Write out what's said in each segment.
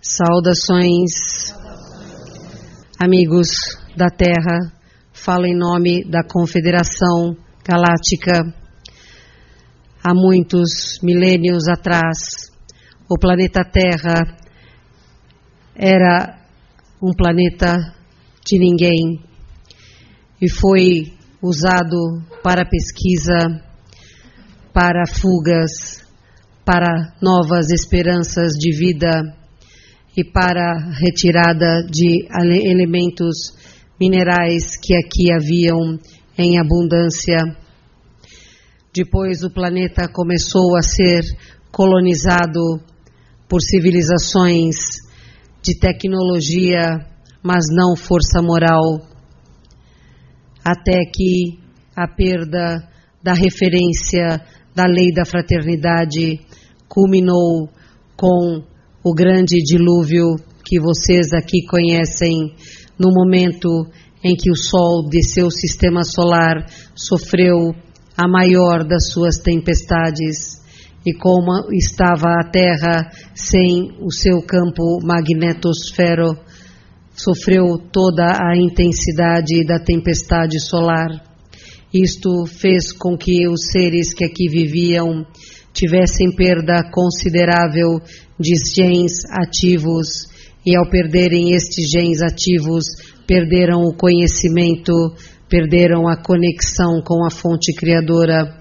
Saudações, amigos da Terra. Falo em nome da Confederação Galáctica. Há muitos milênios atrás, o planeta Terra era um planeta de ninguém e foi usado para pesquisa, para fugas, para novas esperanças de vida e para retirada de elementos minerais que aqui haviam em abundância. Depois o planeta começou a ser colonizado por civilizações de tecnologia, mas não força moral, até que a perda da referência da lei da fraternidade culminou com o grande dilúvio que vocês aqui conhecem, no momento em que o Sol de seu sistema solar sofreu a maior das suas tempestades, e como estava a Terra sem o seu campo magnetosfero, sofreu toda a intensidade da tempestade solar. Isto fez com que os seres que aqui viviam tivessem perda considerável de genes ativos, e ao perderem estes genes ativos, perderam o conhecimento, perderam a conexão com a fonte criadora.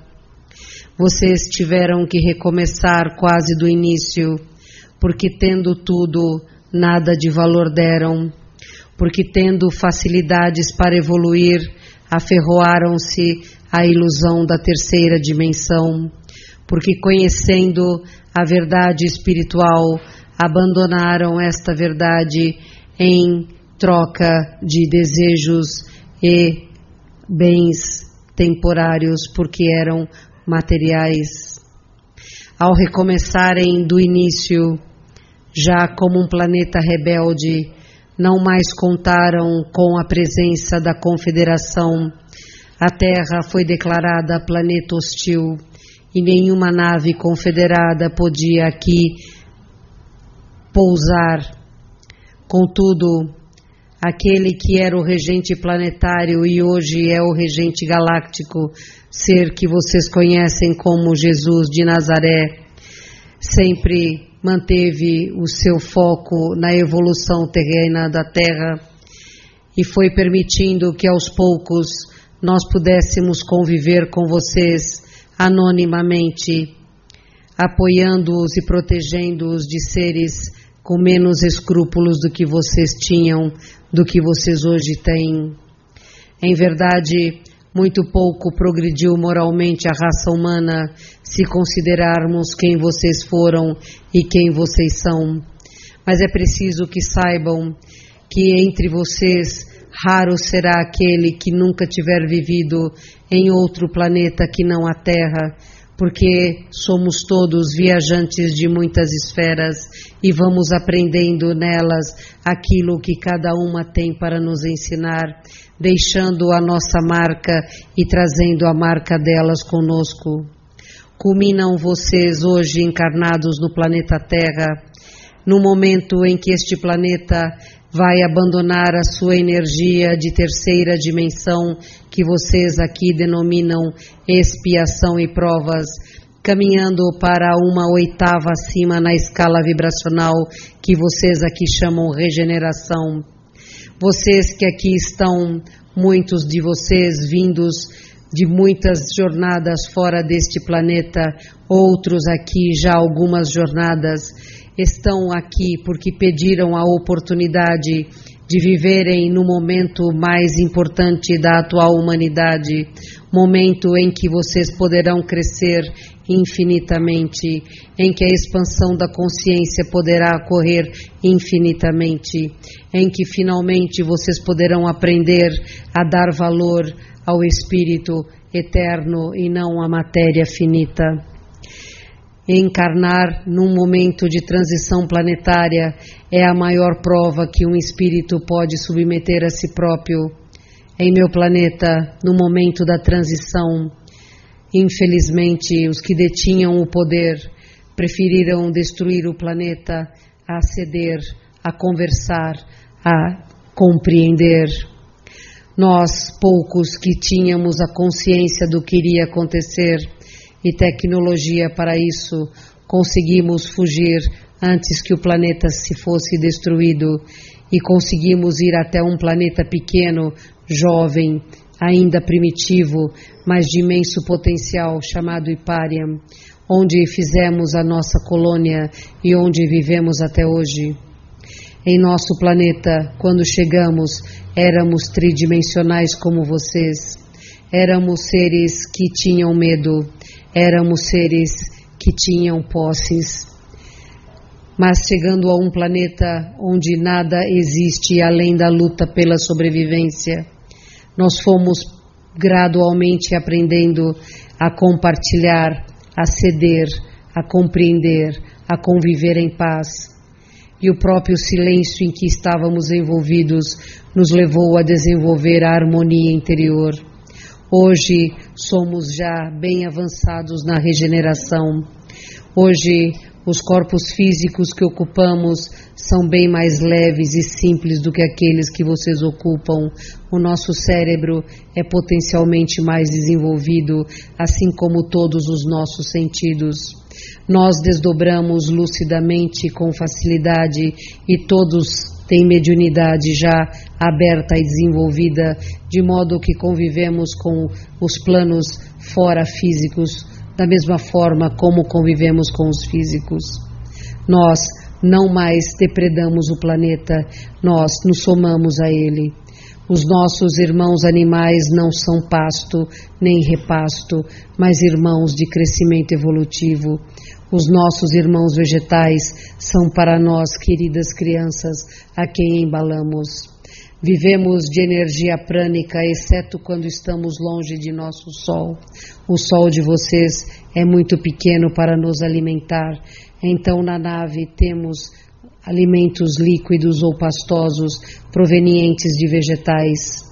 Vocês tiveram que recomeçar quase do início, porque tendo tudo, nada de valor deram, porque tendo facilidades para evoluir, aferroaram-se à ilusão da terceira dimensão, porque conhecendo a verdade espiritual, abandonaram esta verdade em troca de desejos e bens temporários, porque eram materiais. Ao recomeçarem do início, já como um planeta rebelde, não mais contaram com a presença da Confederação. A Terra foi declarada planeta hostil e nenhuma nave confederada podia aqui pousar. Contudo, aquele que era o regente planetário e hoje é o regente galáctico, ser que vocês conhecem como Jesus de Nazaré, sempre manteve o seu foco na evolução terrena da Terra e foi permitindo que aos poucos nós pudéssemos conviver com vocês anonimamente, apoiando-os e protegendo-os de seres com menos escrúpulos do que vocês tinham, do que vocês hoje têm. Em verdade, muito pouco progrediu moralmente a raça humana se considerarmos quem vocês foram e quem vocês são. Mas é preciso que saibam que entre vocês raro será aquele que nunca tiver vivido em outro planeta que não a Terra, porque somos todos viajantes de muitas esferas e vamos aprendendo nelas aquilo que cada uma tem para nos ensinar, deixando a nossa marca e trazendo a marca delas conosco. Culminam vocês hoje encarnados no planeta Terra, no momento em que este planeta vai abandonar a sua energia de terceira dimensão, que vocês aqui denominam expiação e provas, caminhando para uma oitava acima na escala vibracional, que vocês aqui chamam regeneração. Vocês que aqui estão, muitos de vocês vindos de muitas jornadas fora deste planeta, outros aqui já algumas jornadas, estão aqui porque pediram a oportunidade de viverem no momento mais importante da atual humanidade, momento em que vocês poderão crescer infinitamente, em que a expansão da consciência poderá ocorrer infinitamente, em que finalmente vocês poderão aprender a dar valor ao espírito eterno e não à matéria finita. Encarnar num momento de transição planetária é a maior prova que um espírito pode submeter a si próprio. Em meu planeta, no momento da transição, infelizmente, os que detinham o poder preferiram destruir o planeta a aceder, a conversar, a compreender. Nós, poucos que tínhamos a consciência do que iria acontecer e tecnologia para isso, conseguimos fugir antes que o planeta se fosse destruído e conseguimos ir até um planeta pequeno, jovem, ainda primitivo, mas de imenso potencial, chamado Hipária, onde fizemos a nossa colônia e onde vivemos até hoje. Em nosso planeta, quando chegamos, éramos tridimensionais como vocês. Éramos seres que tinham medo, éramos seres que tinham posses. Mas chegando a um planeta onde nada existe além da luta pela sobrevivência, nós fomos gradualmente aprendendo a compartilhar, a ceder, a compreender, a conviver em paz. E o próprio silêncio em que estávamos envolvidos nos levou a desenvolver a harmonia interior. Hoje somos já bem avançados na regeneração. Hoje os corpos físicos que ocupamos são bem mais leves e simples do que aqueles que vocês ocupam. O nosso cérebro é potencialmente mais desenvolvido, assim como todos os nossos sentidos. Nós desdobramos lucidamente com facilidade e todos têm mediunidade já aberta e desenvolvida, de modo que convivemos com os planos fora físicos, da mesma forma como convivemos com os físicos. Nós não mais depredamos o planeta, nós nos somamos a ele. Os nossos irmãos animais não são pasto nem repasto, mas irmãos de crescimento evolutivo. Os nossos irmãos vegetais são para nós queridas crianças a quem embalamos. Vivemos de energia prânica, exceto quando estamos longe de nosso sol. O sol de vocês é muito pequeno para nos alimentar. Então na nave temos alimentos líquidos ou pastosos provenientes de vegetais.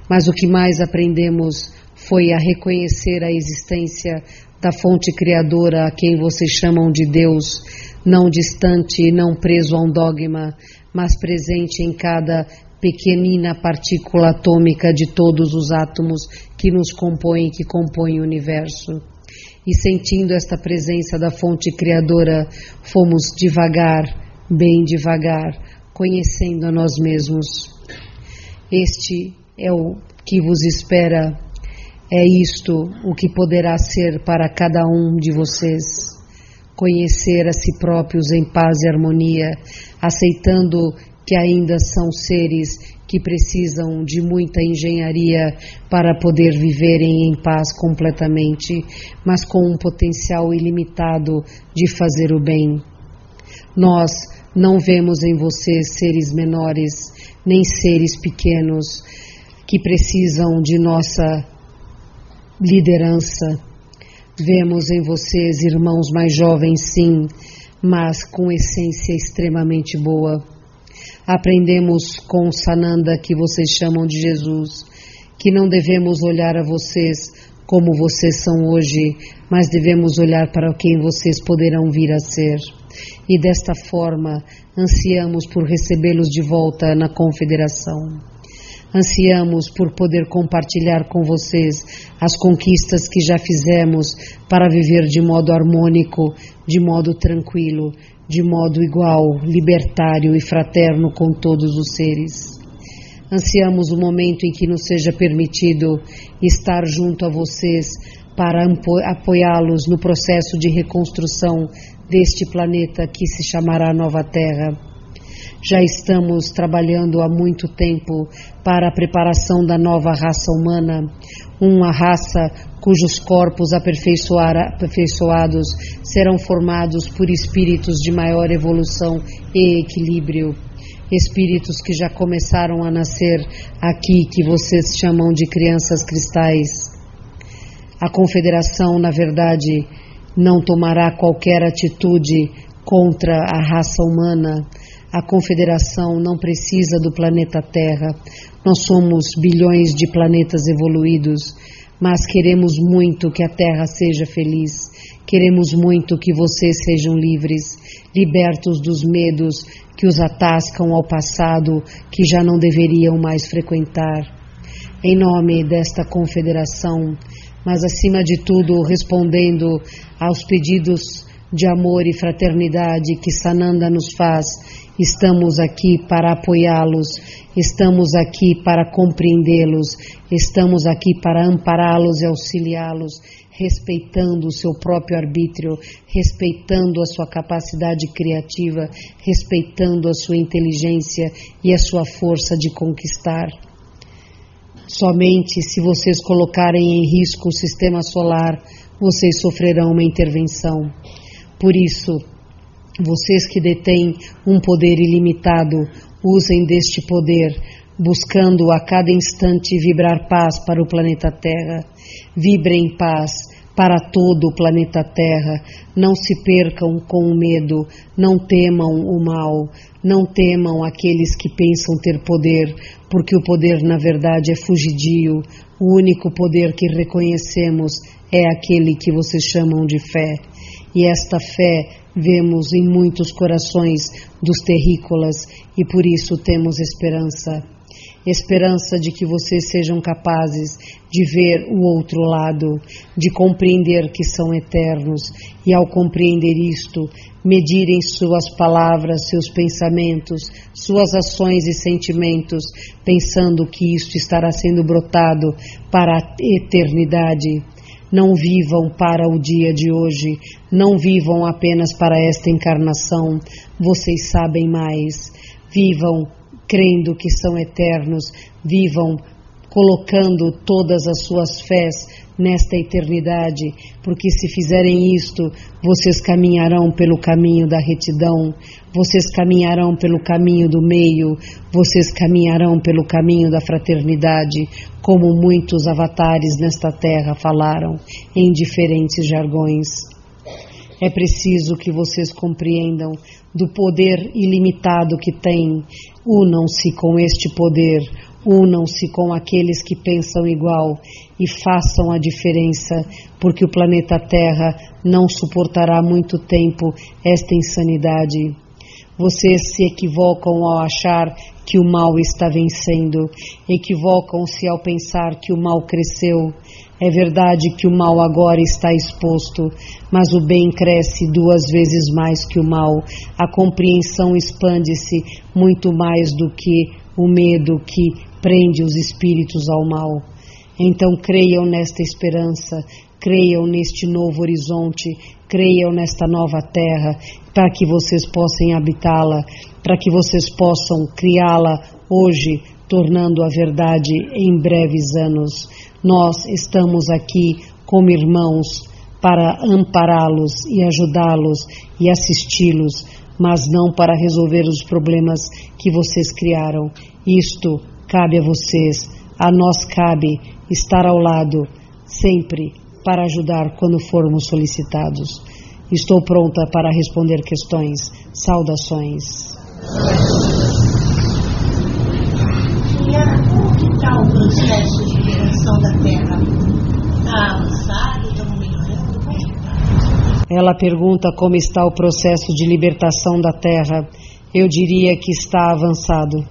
Mas o que mais aprendemos foi a reconhecer a existência da fonte criadora a quem vocês chamam de Deus, não distante e não preso a um dogma, mas presente em cada pequenina partícula atômica de todos os átomos que nos compõem, que compõem o universo. E sentindo esta presença da fonte criadora, fomos devagar, bem devagar, conhecendo a nós mesmos. Este é o que vos espera, é isto o que poderá ser para cada um de vocês. Conhecer a si próprios em paz e harmonia, aceitando que ainda são seres que precisam de muita engenharia para poder viverem em paz completamente, mas com um potencial ilimitado de fazer o bem. Nós não vemos em vocês seres menores, nem seres pequenos, que precisam de nossa liderança. Vemos em vocês irmãos mais jovens, sim, mas com essência extremamente boa. Aprendemos com Sananda, que vocês chamam de Jesus, que não devemos olhar a vocês como vocês são hoje, mas devemos olhar para quem vocês poderão vir a ser. E desta forma, ansiamos por recebê-los de volta na Confederação. Ansiamos por poder compartilhar com vocês as conquistas que já fizemos para viver de modo harmônico, de modo tranquilo, de modo igual, libertário e fraterno com todos os seres. Ansiamos o momento em que nos seja permitido estar junto a vocês para apoiá-los no processo de reconstrução deste planeta que se chamará Nova Terra. Já estamos trabalhando há muito tempo para a preparação da nova raça humana, uma raça cujos corpos aperfeiçoados serão formados por espíritos de maior evolução e equilíbrio. Espíritos que já começaram a nascer aqui, que vocês chamam de crianças cristais. A Confederação, na verdade, não tomará qualquer atitude contra a raça humana. A Confederação não precisa do planeta Terra. Nós somos bilhões de planetas evoluídos, mas queremos muito que a Terra seja feliz. Queremos muito que vocês sejam livres, libertos dos medos que os atascam ao passado, que já não deveriam mais frequentar. Em nome desta confederação, mas acima de tudo respondendo aos pedidos de amor e fraternidade que Sananda nos faz, estamos aqui para apoiá-los, estamos aqui para compreendê-los, estamos aqui para ampará-los e auxiliá-los, respeitando o seu próprio arbítrio, respeitando a sua capacidade criativa, respeitando a sua inteligência e a sua força de conquistar. Somente se vocês colocarem em risco o sistema solar, vocês sofrerão uma intervenção. Por isso, vocês que detêm um poder ilimitado, usem deste poder, buscando a cada instante vibrar paz para o planeta Terra. Vibrem paz para todo o planeta Terra. Não se percam com o medo, não temam o mal, não temam aqueles que pensam ter poder, porque o poder na verdade é fugidio. O único poder que reconhecemos é aquele que vocês chamam de fé. E esta fé vemos em muitos corações dos terrícolas e por isso temos esperança. Esperança de que vocês sejam capazes de ver o outro lado, de compreender que são eternos e ao compreender isto, medirem suas palavras, seus pensamentos, suas ações e sentimentos, pensando que isto estará sendo brotado para a eternidade. Não vivam para o dia de hoje, não vivam apenas para esta encarnação, vocês sabem mais. Vivam crendo que são eternos, vivam colocando todas as suas fés nesta eternidade, porque se fizerem isto, vocês caminharão pelo caminho da retidão, vocês caminharão pelo caminho do meio, vocês caminharão pelo caminho da fraternidade, como muitos avatares nesta terra falaram em diferentes jargões. É preciso que vocês compreendam do poder ilimitado que têm. Unam-se com este poder, unam-se com aqueles que pensam igual e façam a diferença, porque o planeta Terra não suportará muito tempo esta insanidade. Vocês se equivocam ao achar que o mal está vencendo, equivocam-se ao pensar que o mal cresceu. É verdade que o mal agora está exposto, mas o bem cresce 2 vezes mais que o mal. A compreensão expande-se muito mais do que o medo que prende os espíritos ao mal. Então creiam nesta esperança, creiam neste novo horizonte, creiam nesta nova terra, para que vocês possam habitá-la, para que vocês possam criá-la hoje, tornando a verdade em breves anos. Nós estamos aqui como irmãos para ampará-los e ajudá-los e assisti-los, mas não para resolver os problemas que vocês criaram. Isto cabe a vocês, a nós cabe estar ao lado, sempre para ajudar quando formos solicitados. Estou pronta para responder questões. Saudações. Como que está o processo de liberação da Terra? Está avançado? Estamos melhorando? Como que está? Ela pergunta como está o processo de libertação da Terra. Eu diria que está avançado.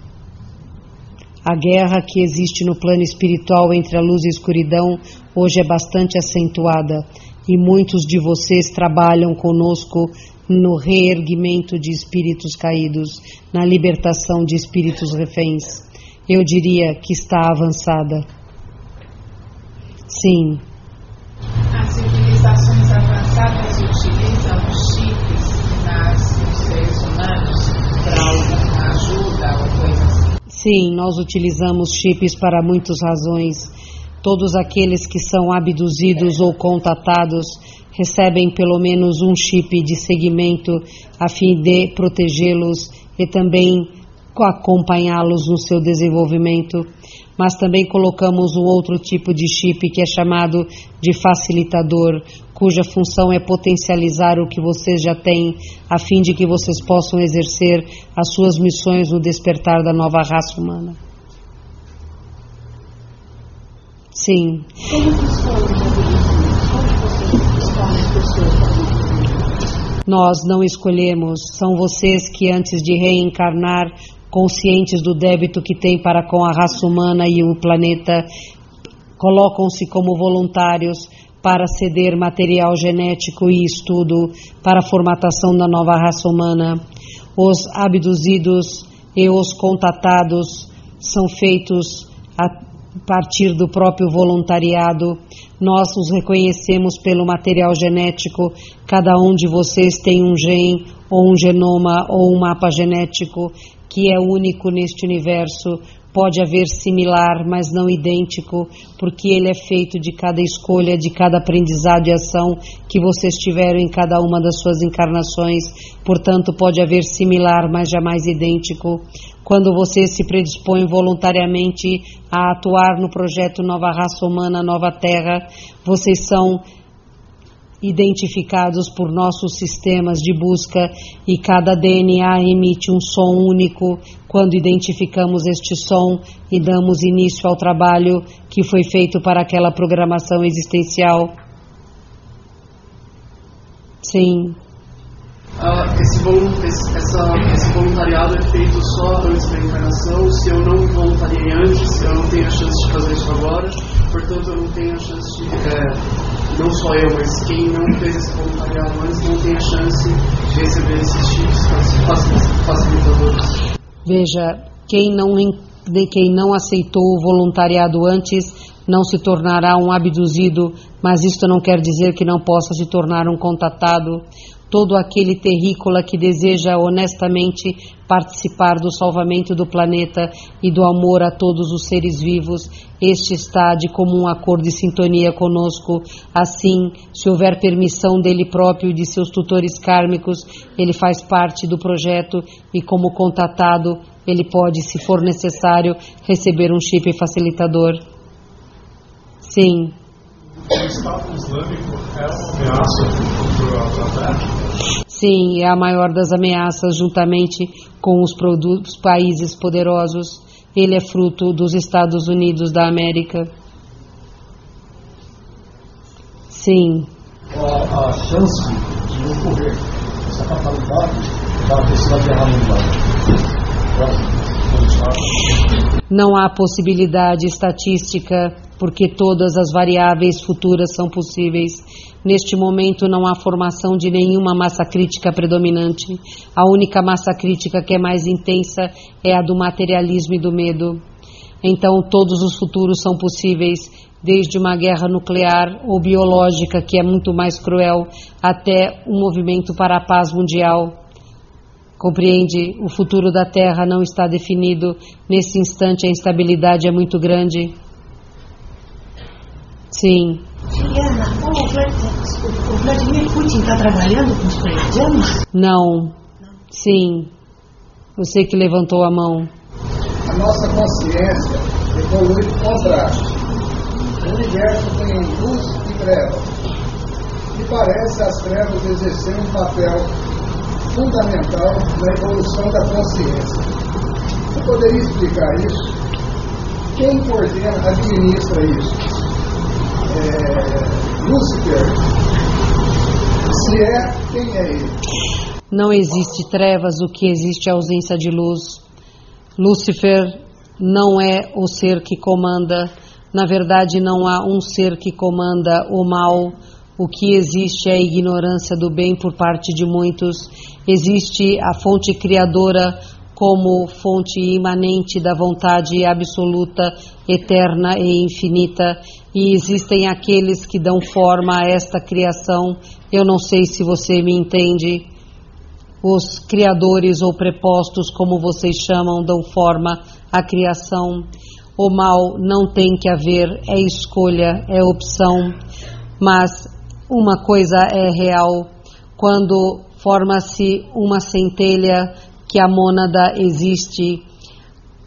A guerra que existe no plano espiritual entre a luz e a escuridão hoje é bastante acentuada e muitos de vocês trabalham conosco no reerguimento de espíritos caídos, na libertação de espíritos reféns. Eu diria que está avançada. Sim. As civilizações avançadas utilizam chips nos seres humanos para alguma ajuda ou coisa assim? Sim, nós utilizamos chips para muitas razões. Todos aqueles que são abduzidos ou contatados recebem pelo menos um chip de seguimento a fim de protegê-los e também acompanhá-los no seu desenvolvimento, mas também colocamos um outro tipo de chip que é chamado de facilitador, cuja função é potencializar o que vocês já têm, a fim de que vocês possam exercer as suas missões no despertar da nova raça humana. Sim. Como funciona o movimento? Como vocês respondem pessoas Nós não escolhemos, são vocês que antes de reencarnar, conscientes do débito que têm para com a raça humana e o planeta, colocam-se como voluntários para ceder material genético e estudo para a formatação da nova raça humana. Os abduzidos e os contatados são feitos a partir do próprio voluntariado. Nós os reconhecemos pelo material genético. Cada um de vocês tem um gene, ou um genoma, ou um mapa genético, que é único neste universo. Pode haver similar, mas não idêntico, porque ele é feito de cada escolha, de cada aprendizado e ação que vocês tiveram em cada uma das suas encarnações. Portanto, pode haver similar, mas jamais idêntico. Quando vocês se predispõem voluntariamente a atuar no projeto Nova Raça Humana, Nova Terra, vocês são identificados por nossos sistemas de busca e cada DNA emite um som único. Quando identificamos este som e damos início ao trabalho que foi feito para aquela programação existencial. Sim. Esse voluntariado é feito só antes da encarnação. Se eu não voluntariei antes, eu não tenho a chance de fazer isso agora. Portanto, eu não tenho a chance de... não só eu, mas quem não fez esse voluntariado antes não tem a chance de receber esses chips facilitadores. Veja, quem não aceitou o voluntariado antes não se tornará um abduzido, mas isto não quer dizer que não possa se tornar um contatado. Todo aquele terrícola que deseja honestamente participar do salvamento do planeta e do amor a todos os seres vivos, este está de comum acordo e sintonia conosco. Assim, se houver permissão dele próprio e de seus tutores kármicos, ele faz parte do projeto e, como contatado, ele pode, se for necessário, receber um chip facilitador. Sim. O Estado Islâmico é uma ameaça para a Terra? Sim, é a maior das ameaças, juntamente com os países poderosos. Ele é fruto dos Estados Unidos da América. Sim. A chance de ocorrer essa fatalidade para a terceira guerra mundial? Não há possibilidade estatística, porque todas as variáveis futuras são possíveis. Neste momento não há formação de nenhuma massa crítica predominante. A única massa crítica que é mais intensa é a do materialismo e do medo. Então todos os futuros são possíveis, desde uma guerra nuclear ou biológica, que é muito mais cruel, até um movimento para a paz mundial. Compreende? O futuro da Terra não está definido. Nesse instante a instabilidade é muito grande. Sim. Juliana, o Vladimir Putin está trabalhando com os pleiadianos? Não. Sim. Você que levantou a mão. A nossa consciência evolui o contrário. O universo tem luz e trevas. E parece as trevas exercerem um papel fundamental na evolução da consciência. Você poderia explicar isso? Quem coordena, administra isso? Lúcifer. Se é, quem é ele? Não existe trevas, o que existe é ausência de luz. Lúcifer não é o ser que comanda. Na verdade, não há um ser que comanda o mal. O que existe é a ignorância do bem por parte de muitos. Existe a fonte criadora como fonte imanente da vontade absoluta, eterna e infinita, e existem aqueles que dão forma a esta criação. Eu não sei se você me entende. Os criadores ou prepostos, como vocês chamam, dão forma à criação. O mal não tem que haver, é escolha, é opção. Mas uma coisa é real: quando forma-se uma centelha que a mônada existe,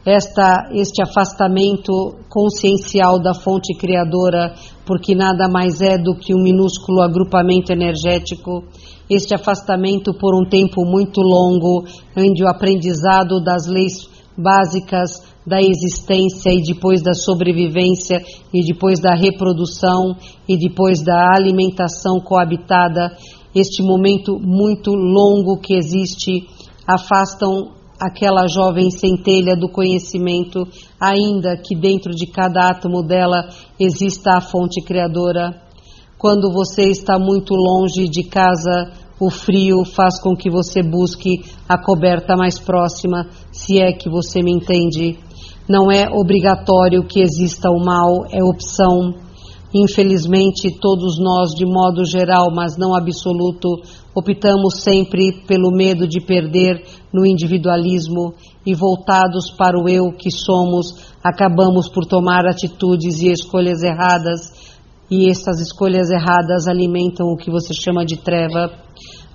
este afastamento consciencial da fonte criadora, porque nada mais é do que um minúsculo agrupamento energético, este afastamento por um tempo muito longo, onde o aprendizado das leis básicas da existência e depois da sobrevivência e depois da reprodução e depois da alimentação coabitada, este momento muito longo que existe, afastam aquela jovem centelha do conhecimento, ainda que dentro de cada átomo dela exista a fonte criadora. Quando você está muito longe de casa, o frio faz com que você busque a coberta mais próxima, se é que você me entende. Não é obrigatório que exista o mal, é opção. Infelizmente, todos nós, de modo geral, mas não absoluto, optamos sempre pelo medo de perder no individualismo e, voltados para o eu que somos, acabamos por tomar atitudes e escolhas erradas, e essas escolhas erradas alimentam o que você chama de treva.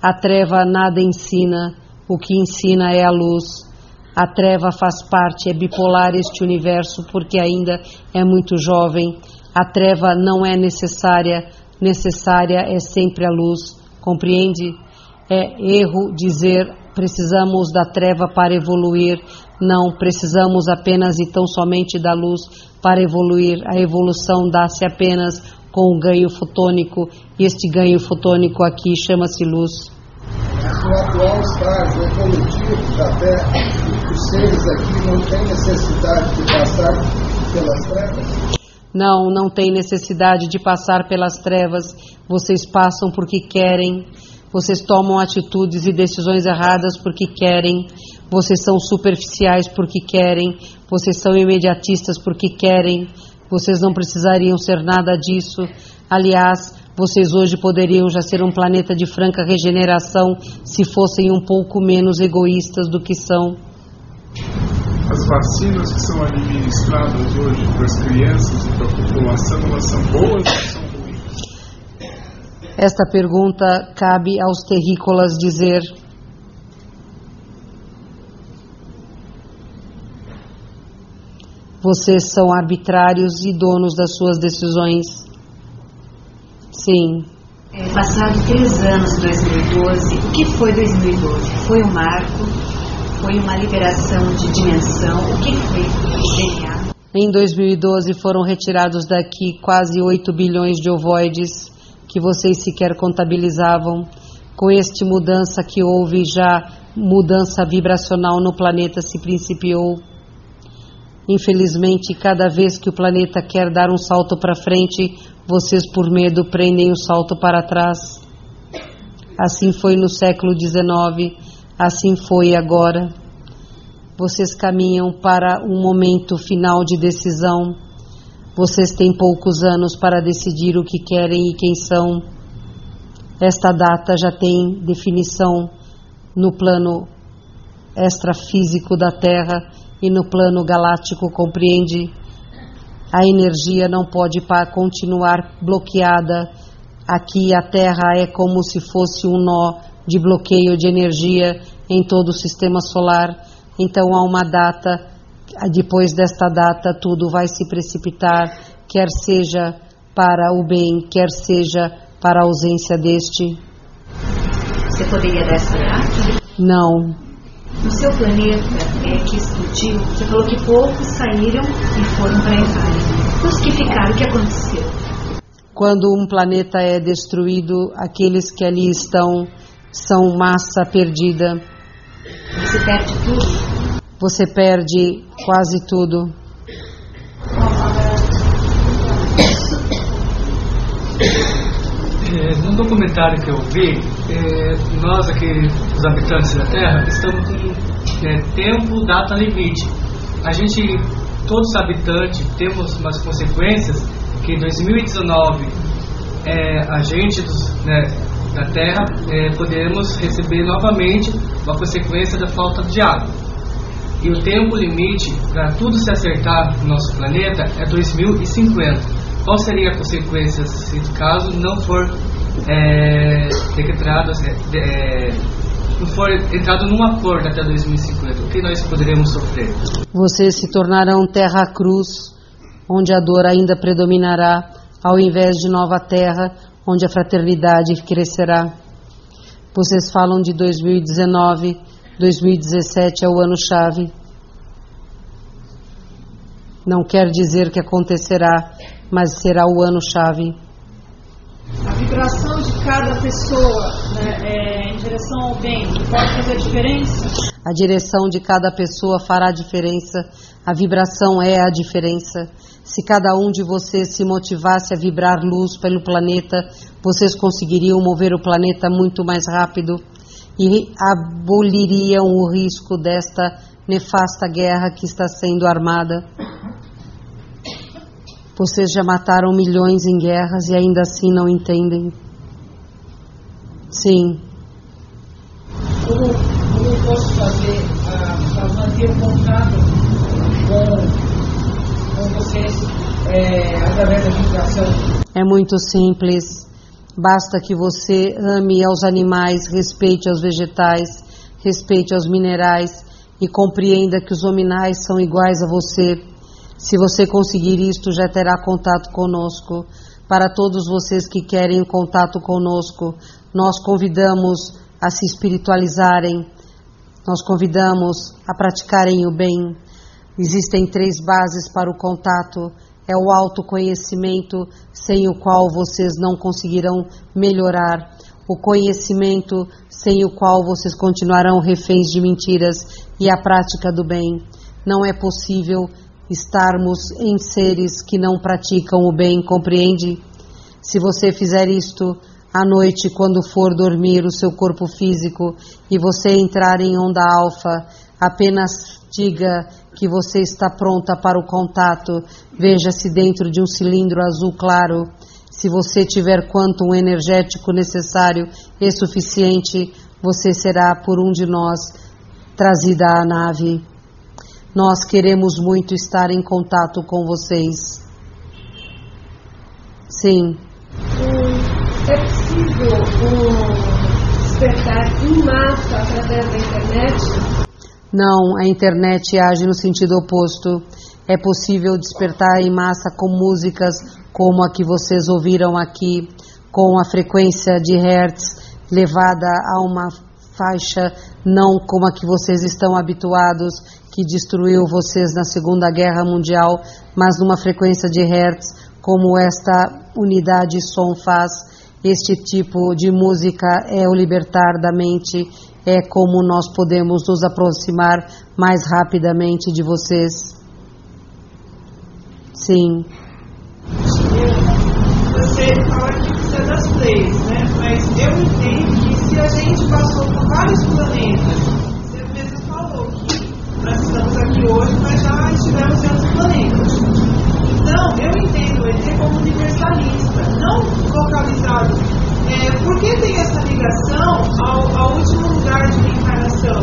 A treva nada ensina, o que ensina é a luz. A treva faz parte, é bipolar este universo porque ainda é muito jovem. A treva não é necessária, necessária é sempre a luz. Compreende? É erro dizer precisamos da treva para evoluir. Não, precisamos apenas e tão somente da luz para evoluir. A evolução dá-se apenas com o ganho fotônico, e este ganho fotônico aqui chama-se luz. No atual estágio evolutivo da Terra, os seres aqui não têm necessidade de passar pelas trevas? Não tem necessidade de passar pelas trevas. Vocês passam porque querem. Vocês tomam atitudes e decisões erradas porque querem. Vocês são superficiais porque querem. Vocês são imediatistas porque querem. Vocês não precisariam ser nada disso. Aliás, vocês hoje poderiam já ser um planeta de franca regeneração se fossem um pouco menos egoístas do que são. As vacinas que são administradas hoje para as crianças e para a população, elas são boas ou são ruins? Esta pergunta cabe aos terrícolas dizer. Vocês são arbitrários e donos das suas decisões. Sim. Passado 3 anos, 2012, o que foi 2012? Foi um marco? Foi uma liberação de dimensão? O que foi o DNA? Em 2012 foram retirados daqui quase 8 bilhões de ovoides que vocês sequer contabilizavam. Com esta mudança que houve já, mudança vibracional no planeta se principiou. Infelizmente, cada vez que o planeta quer dar um salto para frente, vocês por medo prendem o salto para trás. Assim foi no século XIX, assim foi agora. Vocês caminham para um momento final de decisão. Vocês têm poucos anos para decidir o que querem e quem são. Esta data já tem definição no plano extrafísico da Terra e no plano galáctico, compreende? A energia não pode continuar bloqueada. Aqui a Terra é como se fosse um nó de bloqueio de energia em todo o sistema solar. Então há uma data, depois desta data tudo vai se precipitar, quer seja para o bem, quer seja para a ausência deste. Você poderia dar essa data? Não. No seu planeta que explodiu, você falou que poucos saíram e foram para a Itália. Os que ficaram, o que aconteceu? Quando um planeta é destruído, aqueles que ali estão são massa perdida. Você perde tudo? Você perde quase tudo. No documentário que eu vi, nós aqui, os habitantes da Terra, estamos com tempo, data, limite. A gente, todos os habitantes, temos umas consequências que em 2019 a gente da Terra poderemos receber novamente uma consequência da falta de água. E o tempo limite para tudo se acertar no nosso planeta é 2050. Qual seria a consequência se caso não for decretado, não for entrado num acordo até 2050? O que nós poderemos sofrer? Vocês se tornarão terra cruz, onde a dor ainda predominará, ao invés de nova terra, onde a fraternidade crescerá. Vocês falam de 2019, 2017 é o ano-chave. Não quer dizer que acontecerá, mas será o ano-chave. A vibração de cada pessoa, né, em direção ao bem pode fazer diferença? A direção de cada pessoa fará diferença. A vibração é a diferença. Se cada um de vocês se motivasse a vibrar luz pelo planeta, vocês conseguiriam mover o planeta muito mais rápido e aboliriam o risco desta nefasta guerra que está sendo armada. Vocês já mataram milhões em guerras e ainda assim não entendem. Sim. Como eu posso fazer para manter o contato com vocês através da vibração? É muito simples. Basta que você ame aos animais, respeite aos vegetais, respeite aos minerais e compreenda que os hominais são iguais a você. Se você conseguir isto, já terá contato conosco. Para todos vocês que querem contato conosco, nós convidamos a se espiritualizarem, nós convidamos a praticarem o bem. Existem 3 bases para o contato. É o autoconhecimento, sem o qual vocês não conseguirão melhorar. O conhecimento, sem o qual vocês continuarão reféns de mentiras. E a prática do bem. Não é possível estarmos em seres que não praticam o bem, compreende? Se você fizer isto à noite, quando for dormir o seu corpo físico e você entrar em onda alfa, apenas diga que você está pronta para o contato. Veja-se dentro de um cilindro azul claro. Se você tiver quantum energético necessário e suficiente, você será por um de nós trazida à nave. Nós queremos muito estar em contato com vocês. Sim. É possível despertar em massa através da internet? Não, a internet age no sentido oposto. É possível despertar em massa com músicas como a que vocês ouviram aqui, com a frequência de hertz levada a uma faixa não como a que vocês estão habituados, que destruiu vocês na Segunda Guerra Mundial, mas numa frequência de hertz como esta unidade som faz. Este tipo de música é o libertar da mente, é como nós podemos nos aproximar mais rapidamente de vocês. Sim. Você fala que precisa das leis, né? Mas eu entendo que se a gente passou por vários planetas, você mesmo falou que nós estamos aqui hoje, mas já estivemos em outros planetas. Então, eu entendo ele como universalista, não localizado. Por que tem essa ligação ao último lugar de reencarnação?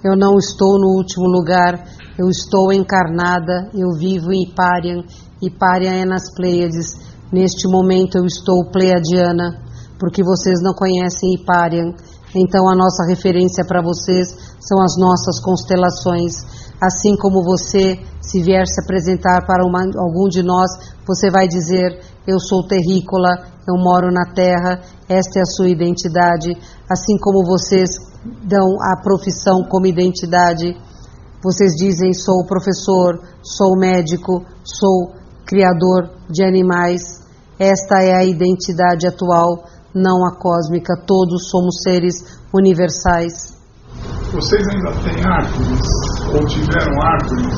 Eu não estou no último lugar, eu estou encarnada, eu vivo em Hyperion. Hyperion é nas Pleiades. Neste momento eu estou pleiadiana, porque vocês não conhecem Hyperion. Então a nossa referência para vocês são as nossas constelações. Assim como você, se vier se apresentar para algum de nós, você vai dizer: eu sou terrícola, eu moro na Terra, esta é a sua identidade. Assim como vocês dão a profissão como identidade, vocês dizem: sou professor, sou médico, sou criador de animais. Esta é a identidade atual, não a cósmica. Todos somos seres universais. Vocês ainda têm árvores? Ou tiveram árvores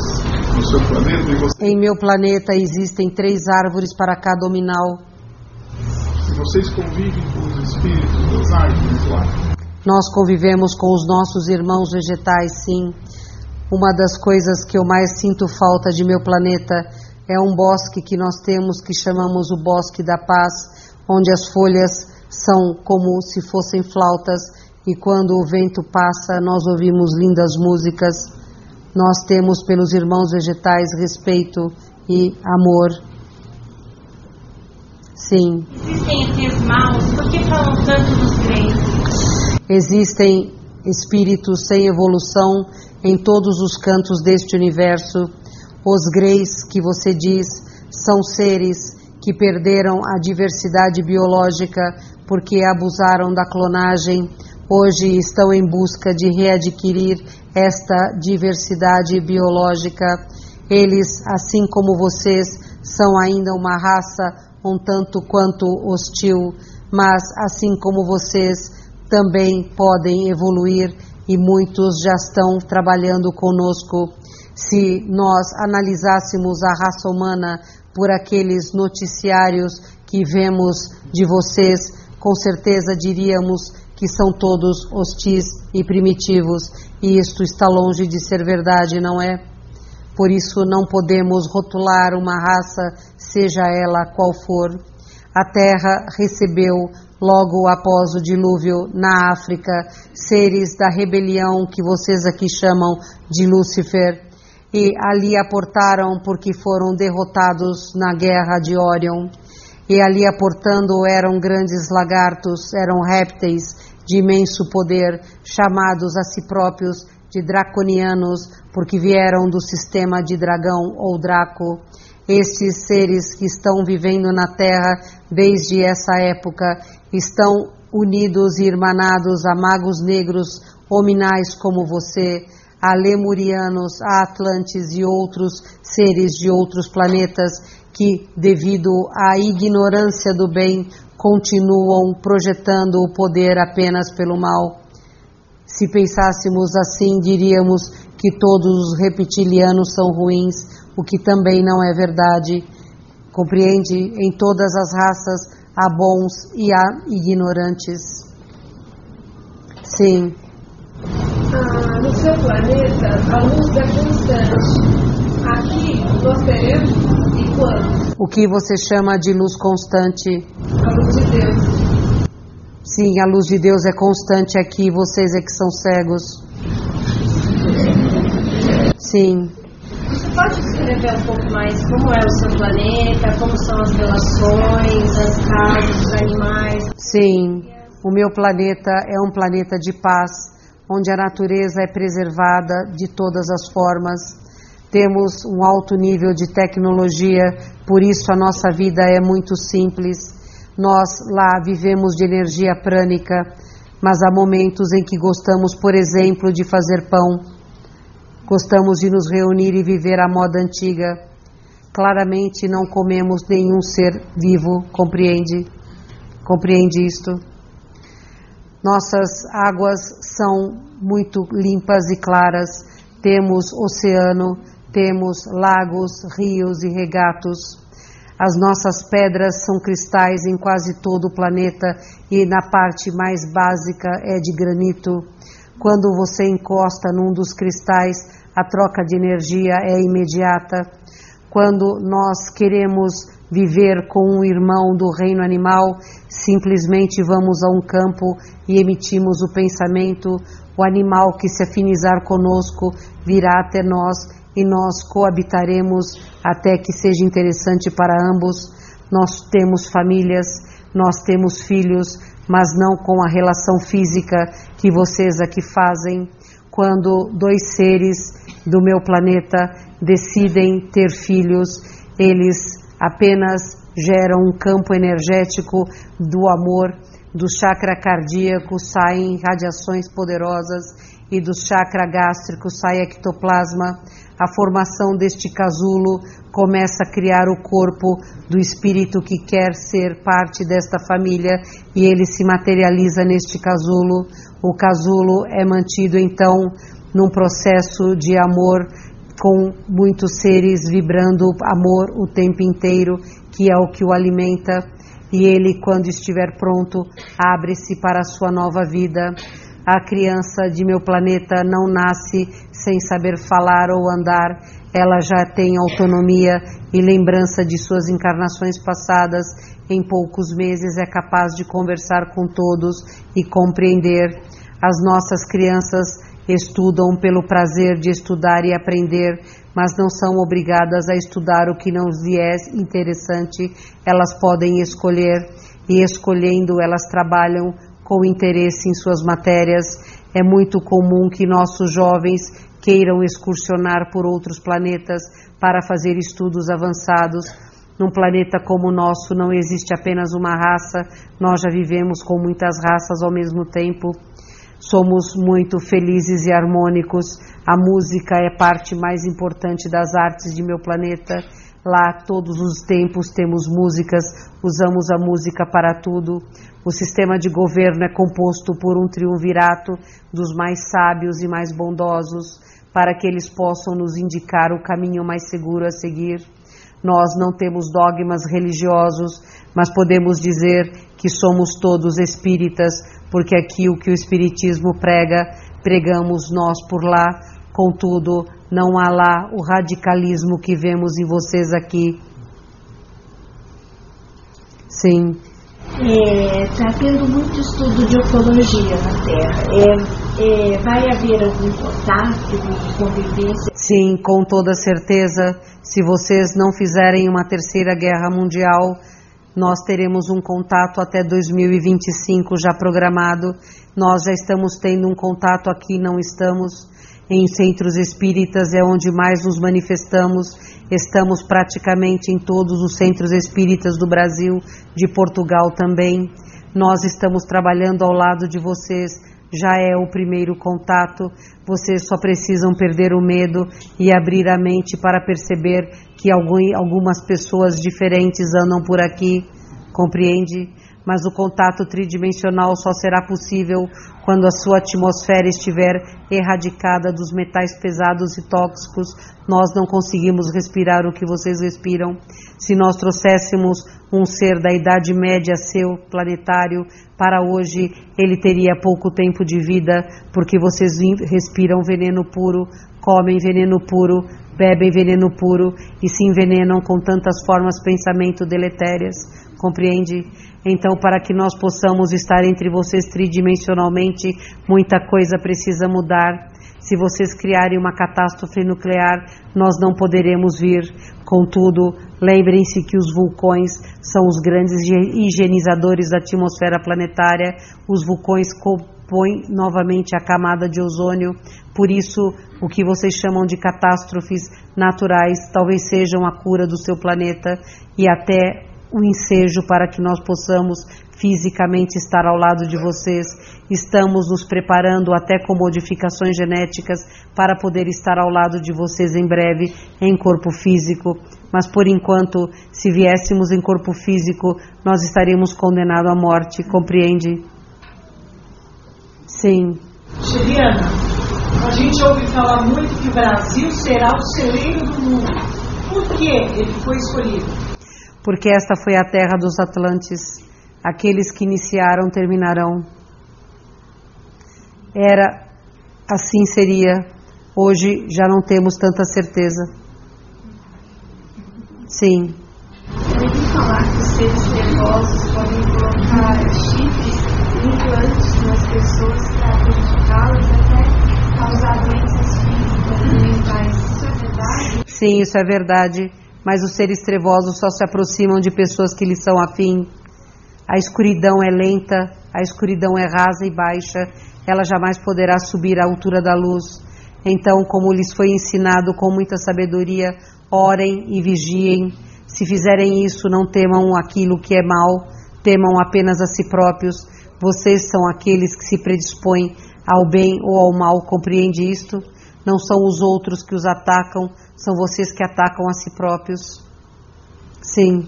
no seu planeta? E vocês... Em meu planeta existem 3 árvores para cada hominal. E vocês convivem com os espíritos das árvores lá? Nós convivemos com os nossos irmãos vegetais, sim. Uma das coisas que eu mais sinto falta de meu planeta é um bosque que nós temos, que chamamos o Bosque da Paz, onde as folhas são como se fossem flautas, e quando o vento passa, nós ouvimos lindas músicas. Nós temos pelos irmãos vegetais respeito e amor. Sim. Existem ETs maus, por que falam tanto dos Greys? Existem espíritos sem evolução em todos os cantos deste universo. Os Greys, que você diz, são seres que perderam a diversidade biológica porque abusaram da clonagem. Hoje estão em busca de readquirir esta diversidade biológica. Eles, assim como vocês, são ainda uma raça um tanto quanto hostil, mas assim como vocês também podem evoluir e muitos já estão trabalhando conosco. Se nós analisássemos a raça humana por aqueles noticiários que vemos de vocês, com certeza diríamos que são todos hostis e primitivos, e isto está longe de ser verdade, não é? Por isso não podemos rotular uma raça, seja ela qual for. A Terra recebeu, logo após o dilúvio na África, seres da rebelião que vocês aqui chamam de Lúcifer, e ali aportaram porque foram derrotados na guerra de Órion. E ali aportando eram grandes lagartos, eram répteis de imenso poder, chamados a si próprios de draconianos, porque vieram do sistema de dragão ou Draco. Esses seres que estão vivendo na Terra desde essa época estão unidos e irmanados a magos negros hominais como você, a lemurianos, a atlantes e outros seres de outros planetas que, devido à ignorância do bem, continuam projetando o poder apenas pelo mal. Se pensássemos assim, diríamos que todos os reptilianos são ruins, o que também não é verdade. Compreende? Em todas as raças há bons e há ignorantes. Sim. No seu planeta, a luz é constante. Aqui nós teremos e quando? O que você chama de luz constante? A luz de Deus. Sim, a luz de Deus é constante aqui, vocês é que são cegos. Sim. Você pode descrever um pouco mais como é o seu planeta, como são as relações, as casas, os animais? Sim, o meu planeta é um planeta de paz, onde a natureza é preservada de todas as formas. Temos um alto nível de tecnologia, por isso a nossa vida é muito simples. Nós lá vivemos de energia prânica, mas há momentos em que gostamos, por exemplo, de fazer pão. Gostamos de nos reunir e viver à moda antiga. Claramente não comemos nenhum ser vivo, compreende? Compreende isto? Nossas águas são muito limpas e claras. Temos oceano, temos lagos, rios e regatos. As nossas pedras são cristais em quase todo o planeta e na parte mais básica é de granito. Quando você encosta num dos cristais, a troca de energia é imediata. Quando nós queremos viver com um irmão do reino animal, simplesmente vamos a um campo e emitimos o pensamento, o animal que se afinizar conosco virá até nós e nós coabitaremos até que seja interessante para ambos. Nós temos famílias, nós temos filhos, mas não com a relação física que vocês aqui fazem. Quando dois seres do meu planeta decidem ter filhos, eles apenas geram um campo energético do amor, do chakra cardíaco saem radiações poderosas e do chakra gástrico sai ectoplasma. A formação deste casulo começa a criar o corpo do espírito que quer ser parte desta família e ele se materializa neste casulo. O casulo é mantido então num processo de amor com muitos seres vibrando amor o tempo inteiro, que é o que o alimenta, e ele, quando estiver pronto, abre-se para a sua nova vida. A criança de meu planeta não nasce sem saber falar ou andar, ela já tem autonomia e lembrança de suas encarnações passadas. Em poucos meses é capaz de conversar com todos e compreender. As nossas crianças estudam pelo prazer de estudar e aprender, mas não são obrigadas a estudar o que não lhes é interessante. Elas podem escolher, e escolhendo elas trabalham com interesse em suas matérias. É muito comum que nossos jovens queiram excursionar por outros planetas para fazer estudos avançados. Num planeta como o nosso não existe apenas uma raça, nós já vivemos com muitas raças ao mesmo tempo. somos muito felizes e harmônicos. A música é parte mais importante das artes de meu planeta. Lá, todos os tempos, temos músicas, usamos a música para tudo. O sistema de governo é composto por um triunvirato dos mais sábios e mais bondosos, para que eles possam nos indicar o caminho mais seguro a seguir. Nós não temos dogmas religiosos, mas podemos dizer que somos todos espíritas, porque aqui o que o espiritismo prega, pregamos nós por lá. Contudo, não há lá o radicalismo que vemos em vocês aqui. Sim. Está tendo muito estudo de ufologia na Terra. Vai haver algum contato, convivência? Sim, com toda certeza. Se vocês não fizerem uma terceira guerra mundial, nós teremos um contato até 2025 já programado. Nós já estamos tendo um contato aqui, não estamos? Em centros espíritas é onde mais nos manifestamos. Estamos praticamente em todos os centros espíritas do Brasil, de Portugal também. Nós estamos trabalhando ao lado de vocês. Já é o primeiro contato. Vocês só precisam perder o medo e abrir a mente para perceber que algumas pessoas diferentes andam por aqui. Compreende? Mas o contato tridimensional só será possível quando a sua atmosfera estiver erradicada dos metais pesados e tóxicos. Nós não conseguimos respirar o que vocês respiram. Se nós trouxéssemos um ser da Idade Média seu planetário para hoje, ele teria pouco tempo de vida, porque vocês respiram veneno puro, comem veneno puro, bebem veneno puro e se envenenam com tantas formas de pensamento deletérias. Compreende? Então, para que nós possamos estar entre vocês tridimensionalmente, muita coisa precisa mudar. Se vocês criarem uma catástrofe nuclear, nós não poderemos vir. Contudo, lembrem-se que os vulcões são os grandes higienizadores da atmosfera planetária. Os vulcões compõem novamente a camada de ozônio. Por isso, o que vocês chamam de catástrofes naturais talvez sejam a cura do seu planeta e até o ensejo para que nós possamos fisicamente estar ao lado de vocês. Estamos nos preparando até com modificações genéticas para poder estar ao lado de vocês em breve em corpo físico. Mas por enquanto, se viéssemos em corpo físico, nós estaremos condenados à morte. Compreende? Sim. Juliana, a gente ouve falar muito que o Brasil será o celeiro do mundo. Por que ele foi escolhido? Porque esta foi a terra dos Atlantes. Aqueles que iniciaram terminarão. Era, assim seria. Hoje já não temos tanta certeza. Sim. Eu ouvi falar que os seres nervosos podem colocar chifres, implantes nas pessoas para prejudicá-las até causar doenças físicas e mentais. Isso é verdade? Sim, isso é verdade. Mas os seres trevosos só se aproximam de pessoas que lhes são afim. A escuridão é lenta, a escuridão é rasa e baixa, ela jamais poderá subir à altura da luz. Então, como lhes foi ensinado com muita sabedoria, orem e vigiem. Se fizerem isso, não temam aquilo que é mal, temam apenas a si próprios. Vocês são aqueles que se predispõem ao bem ou ao mal, compreende isto? Não são os outros que os atacam, são vocês que atacam a si próprios. Sim.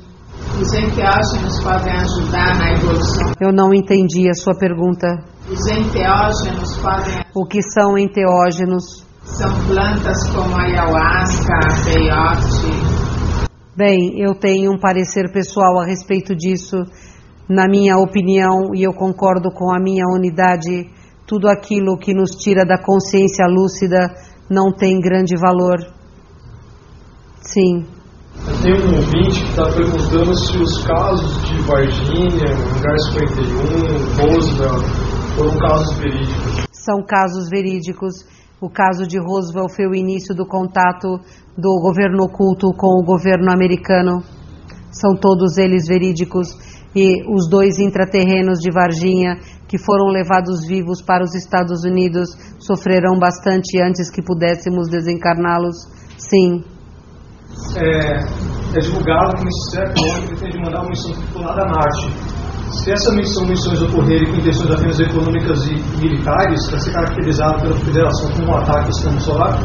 Os enteógenos podem ajudar na evolução? Eu não entendi a sua pergunta. Os enteógenos podem... O que são enteógenos? São plantas como a ayahuasca, a peyote. Bem, eu tenho um parecer pessoal a respeito disso. Na minha opinião, e eu concordo com a minha unidade, tudo aquilo que nos tira da consciência lúcida não tem grande valor. Sim. Eu tenho um ouvinte que está perguntando se os casos de Varginha, Hangar 51, Roosevelt, foram casos verídicos. São casos verídicos. O caso de Roosevelt foi o início do contato do governo oculto com o governo americano. São todos eles verídicos. E os 2 intraterrenos de Varginha, que foram levados vivos para os Estados Unidos, sofrerão bastante antes que pudéssemos desencarná-los. Sim. É divulgado que nesse século ele pretende mandar uma missão tripulada a Marte. Se essas são missões ocorrerem com intenções apenas econômicas e militares, vai ser caracterizado pela Federação como um ataque ao sistema solar?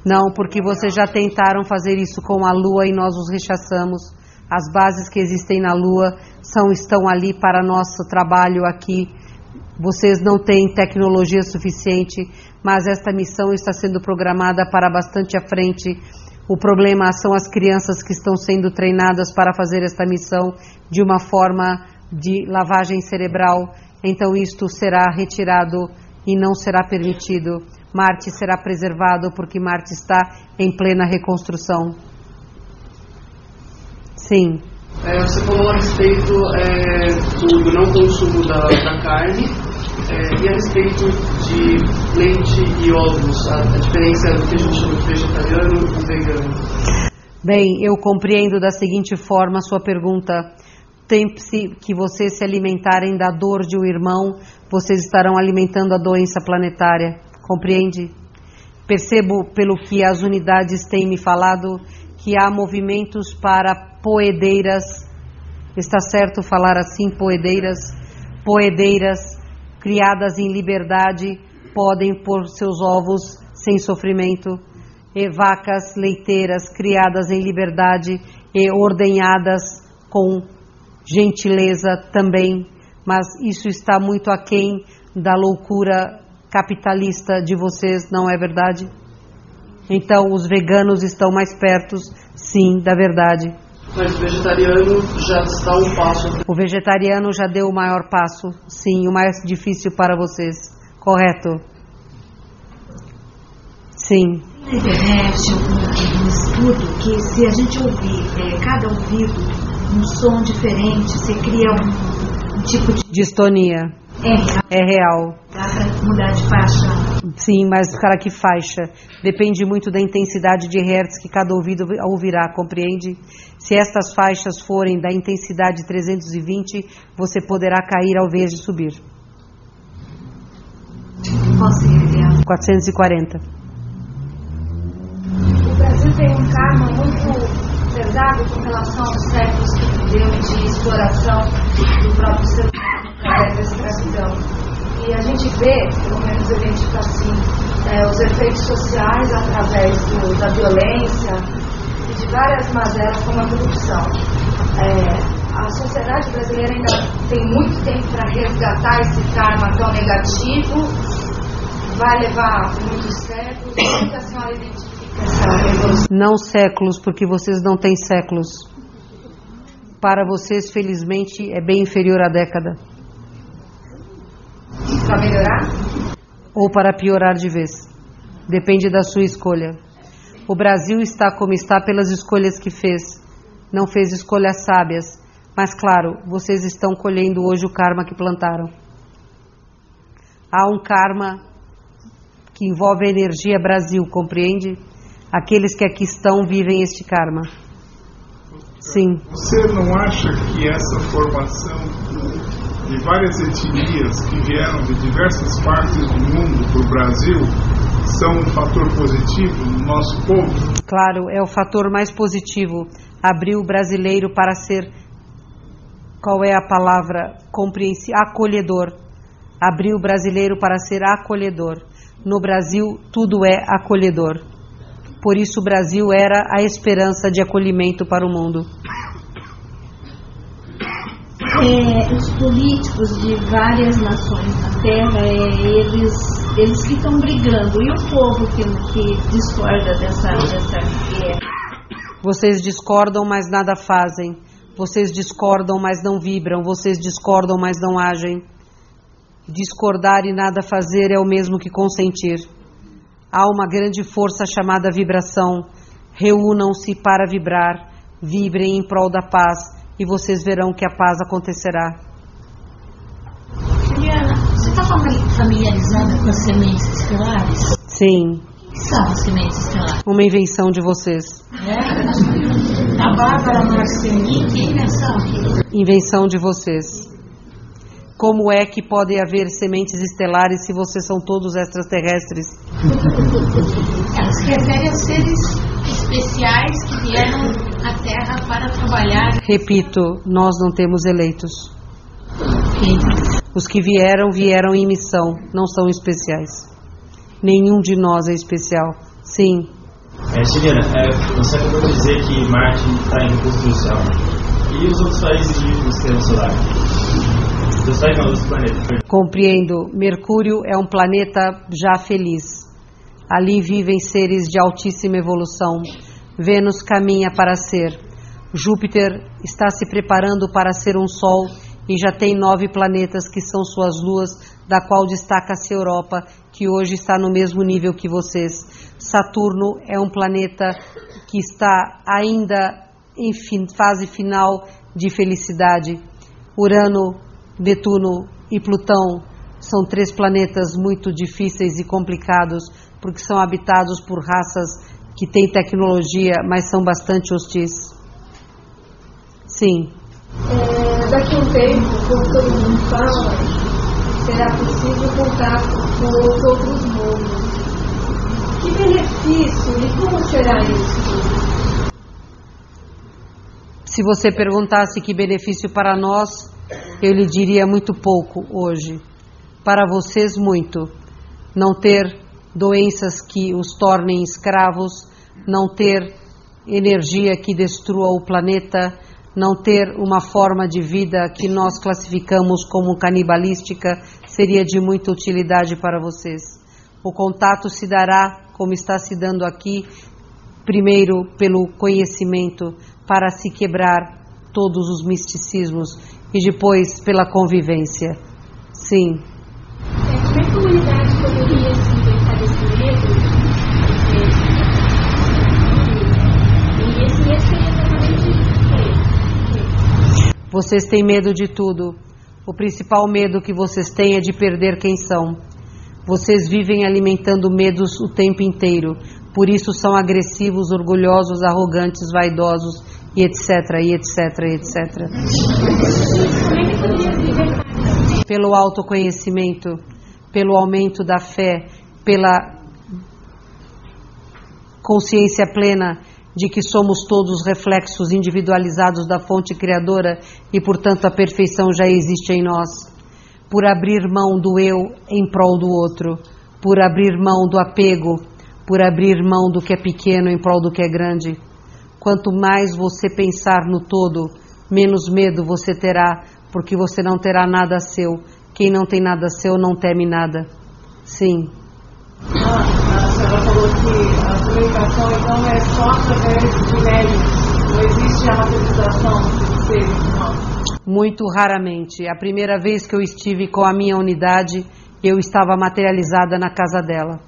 Não, porque vocês já tentaram fazer isso com a Lua e nós os rechaçamos. As bases que existem na Lua estão ali para nosso trabalho aqui. Vocês não têm tecnologia suficiente, mas esta missão está sendo programada para bastante à frente. O problema são as crianças que estão sendo treinadas para fazer esta missão de uma forma de lavagem cerebral. Então isto será retirado e não será permitido. Marte será preservado porque Marte está em plena reconstrução. Sim. Você falou a respeito do não consumo da carne e a respeito de leite e ovos, a diferença do que a gente chama de vegetariano e vegano. Bem, eu compreendo da seguinte forma a sua pergunta. Tempo-se que vocês se alimentarem da dor de um irmão, vocês estarão alimentando a doença planetária. Compreende? Percebo pelo que as unidades têm me falado que há movimentos para poedeiras. Está certo falar assim, poedeiras? Poedeiras criadas em liberdade podem pôr seus ovos sem sofrimento. E vacas leiteiras criadas em liberdade e ordenhadas com gentileza também. Mas isso está muito aquém da loucura capitalista de vocês, não é verdade? Então os veganos estão mais perto, sim, da verdade. Mas o vegetariano já está um passo. O vegetariano já deu o maior passo, sim, o mais difícil para vocês, correto? Sim. Na internet, um estudo que se a gente ouvir cada ouvido um som diferente, você cria um tipo de distonia. É real. Dá para mudar de faixa? Sim, mas para que faixa? Depende muito da intensidade de hertz que cada ouvido ouvirá, compreende? Se estas faixas forem da intensidade 320, você poderá cair ao invés de subir. Qual seria? 440. O Brasil tem um karma muito pesado com relação aos séculos que viveu de exploração do próprio ser humano através da escravidão. E a gente vê, pelo menos eu identifico assim, os efeitos sociais através da violência e de várias mazelas como a corrupção. A sociedade brasileira ainda tem muito tempo para resgatar esse karma tão negativo, vai levar muitos séculos. Como que a senhora identifica essa revolução? Não séculos, porque vocês não têm séculos. Para vocês, felizmente, é bem inferior à década. Para melhorar? Ou para piorar de vez. Depende da sua escolha. O Brasil está como está pelas escolhas que fez. Não fez escolhas sábias. Mas, claro, vocês estão colhendo hoje o karma que plantaram. Há um karma que envolve a energia Brasil, compreende? Aqueles que aqui estão vivem este karma. Sim. Você não acha que essa formação de várias etnias que vieram de diversas partes do mundo para o Brasil são um fator positivo no nosso povo? Claro, é o fator mais positivo. Abriu o brasileiro para ser, qual é a palavra? Acolhedor. Abriu o brasileiro para ser acolhedor. No Brasil, tudo é acolhedor. Por isso o Brasil era a esperança de acolhimento para o mundo. Os políticos de várias nações na Terra, eles ficam brigando. E o povo que discorda dessa guerra? Vocês discordam, mas nada fazem. Vocês discordam, mas não vibram. Vocês discordam, mas não agem. Discordar e nada fazer é o mesmo que consentir. Há uma grande força chamada vibração. Reúnam-se para vibrar. Vibrem em prol da paz. E vocês verão que a paz acontecerá. Juliana, você está familiarizada com as sementes estelares? Sim. O que são as sementes estelares? Uma invenção de vocês. A Bárbara Marceni, que invenção? Invenção de vocês. Como é que pode haver sementes estelares se vocês são todos extraterrestres? Ela se refere a seres especiais que vieram à Terra para trabalhar. Repito, nós não temos eleitos. aqui. Os que vieram, vieram em missão, não são especiais. Nenhum de nós é especial. Sim. Juliana, você acabou de dizer que Marte está em reconstrução. E os outros países do sistema solar? Você sabe qual é o planeta? Compreendo. Mercúrio é um planeta já feliz. Ali vivem seres de altíssima evolução. Vênus caminha para ser. Júpiter está se preparando para ser um Sol e já tem 9 planetas que são suas luas, da qual destaca-se Europa, que hoje está no mesmo nível que vocês. Saturno é um planeta que está ainda em fase final de felicidade. Urano, Netuno e Plutão são 3 planetas muito difíceis e complicados, porque são habitados por raças que têm tecnologia, mas são bastante hostis. Sim. Daqui a um tempo, como todo mundo fala, será possível contato com os outros mundos. Que benefício e como será isso? Se você perguntasse que benefício para nós, eu lhe diria muito pouco hoje. Para vocês, muito. Não ter doenças que os tornem escravos, não ter energia que destrua o planeta, não ter uma forma de vida que nós classificamos como canibalística, seria de muita utilidade para vocês. O contato se dará, como está se dando aqui, primeiro pelo conhecimento, para se quebrar todos os misticismos, e depois pela convivência. Sim. Como é que a humanidade poderia se libertar desse medo? E esse medo seria exatamente o quê? Vocês têm medo de tudo. O principal medo que vocês têm é de perder quem são. Vocês vivem alimentando medos o tempo inteiro. Por isso são agressivos, orgulhosos, arrogantes, vaidosos, e etc, e etc, e etc. Pelo autoconhecimento, pelo aumento da fé, pela consciência plena de que somos todos reflexos individualizados da fonte criadora e, portanto, a perfeição já existe em nós. Por abrir mão do eu em prol do outro, por abrir mão do apego, por abrir mão do que é pequeno em prol do que é grande. Quanto mais você pensar no todo, menos medo você terá, porque você não terá nada seu. Quem não tem nada seu não teme nada. Sim. A senhora falou que a comunicação então é só através de médios. Não existe a materialização de seres, não? Muito raramente. A primeira vez que eu estive com a minha unidade, eu estava materializada na casa dela.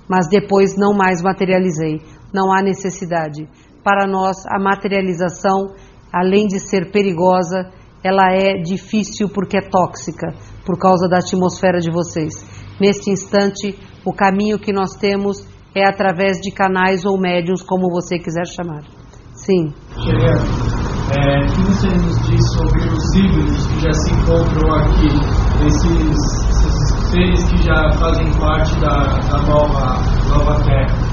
Mas depois não mais materializei. Não há necessidade. Para nós, a materialização, além de ser perigosa, ela é difícil porque é tóxica, por causa da atmosfera de vocês. Neste instante, o caminho que nós temos é através de canais ou médiuns, como você quiser chamar. Sim. Juliana, o que você nos diz sobre os híbridos que já se encontram aqui, esses seres que já fazem parte da nova Terra?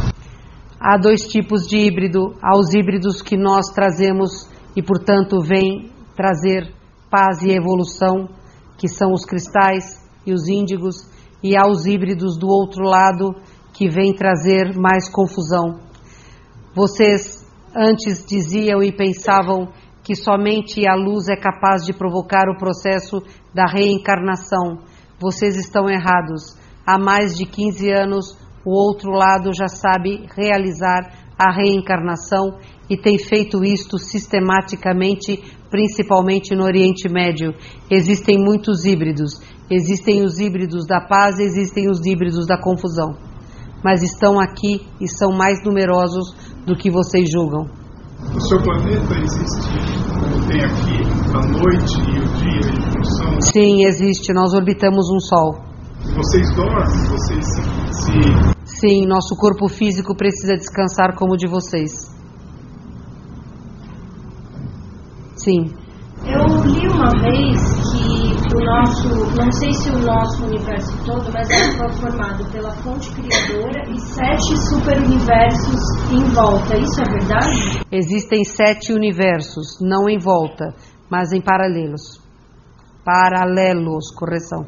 Há 2 tipos de híbrido. Há os híbridos que nós trazemos e, portanto, vêm trazer paz e evolução, que são os cristais e os índigos, e há os híbridos do outro lado que vêm trazer mais confusão. Vocês antes diziam e pensavam que somente a luz é capaz de provocar o processo da reencarnação. Vocês estão errados. Há mais de 15 anos, o outro lado já sabe realizar a reencarnação e tem feito isto sistematicamente, principalmente no Oriente Médio. Existem muitos híbridos. Existem os híbridos da paz, existem os híbridos da confusão. Mas estão aqui e são mais numerosos do que vocês julgam. O seu planeta existe como tem aqui a noite e o dia em função? Sim, existe. Nós orbitamos um Sol. Vocês dormem? Vocês se... Sim, nosso corpo físico precisa descansar como o de vocês. Sim. Eu li uma vez que o nosso, não sei se o nosso universo todo, mas ele foi formado pela fonte criadora e 7 superuniversos em volta. Isso é verdade? Existem 7 universos, não em volta, mas em paralelos. Paralelos, correção.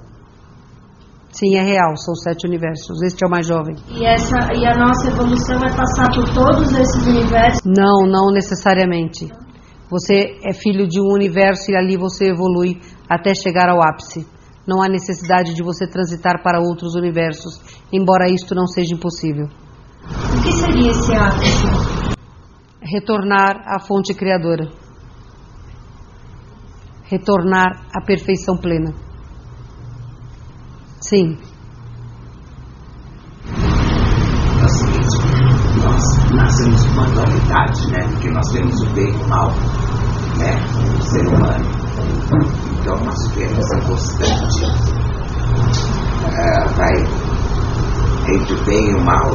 Sim, é real, são 7 universos. Este é o mais jovem. E a nossa evolução é passar por todos esses universos? Não, não necessariamente. Você é filho de um universo e ali você evolui até chegar ao ápice. Não há necessidade de você transitar para outros universos, embora isto não seja impossível. O que seria esse ápice? Retornar à fonte criadora. Retornar à perfeição plena. Sim. É o seguinte, nós nascemos com uma dualidade, né? Porque nós temos o bem e o mal, né? O ser humano. Então nós temos a constante. Vai entre o bem e o mal,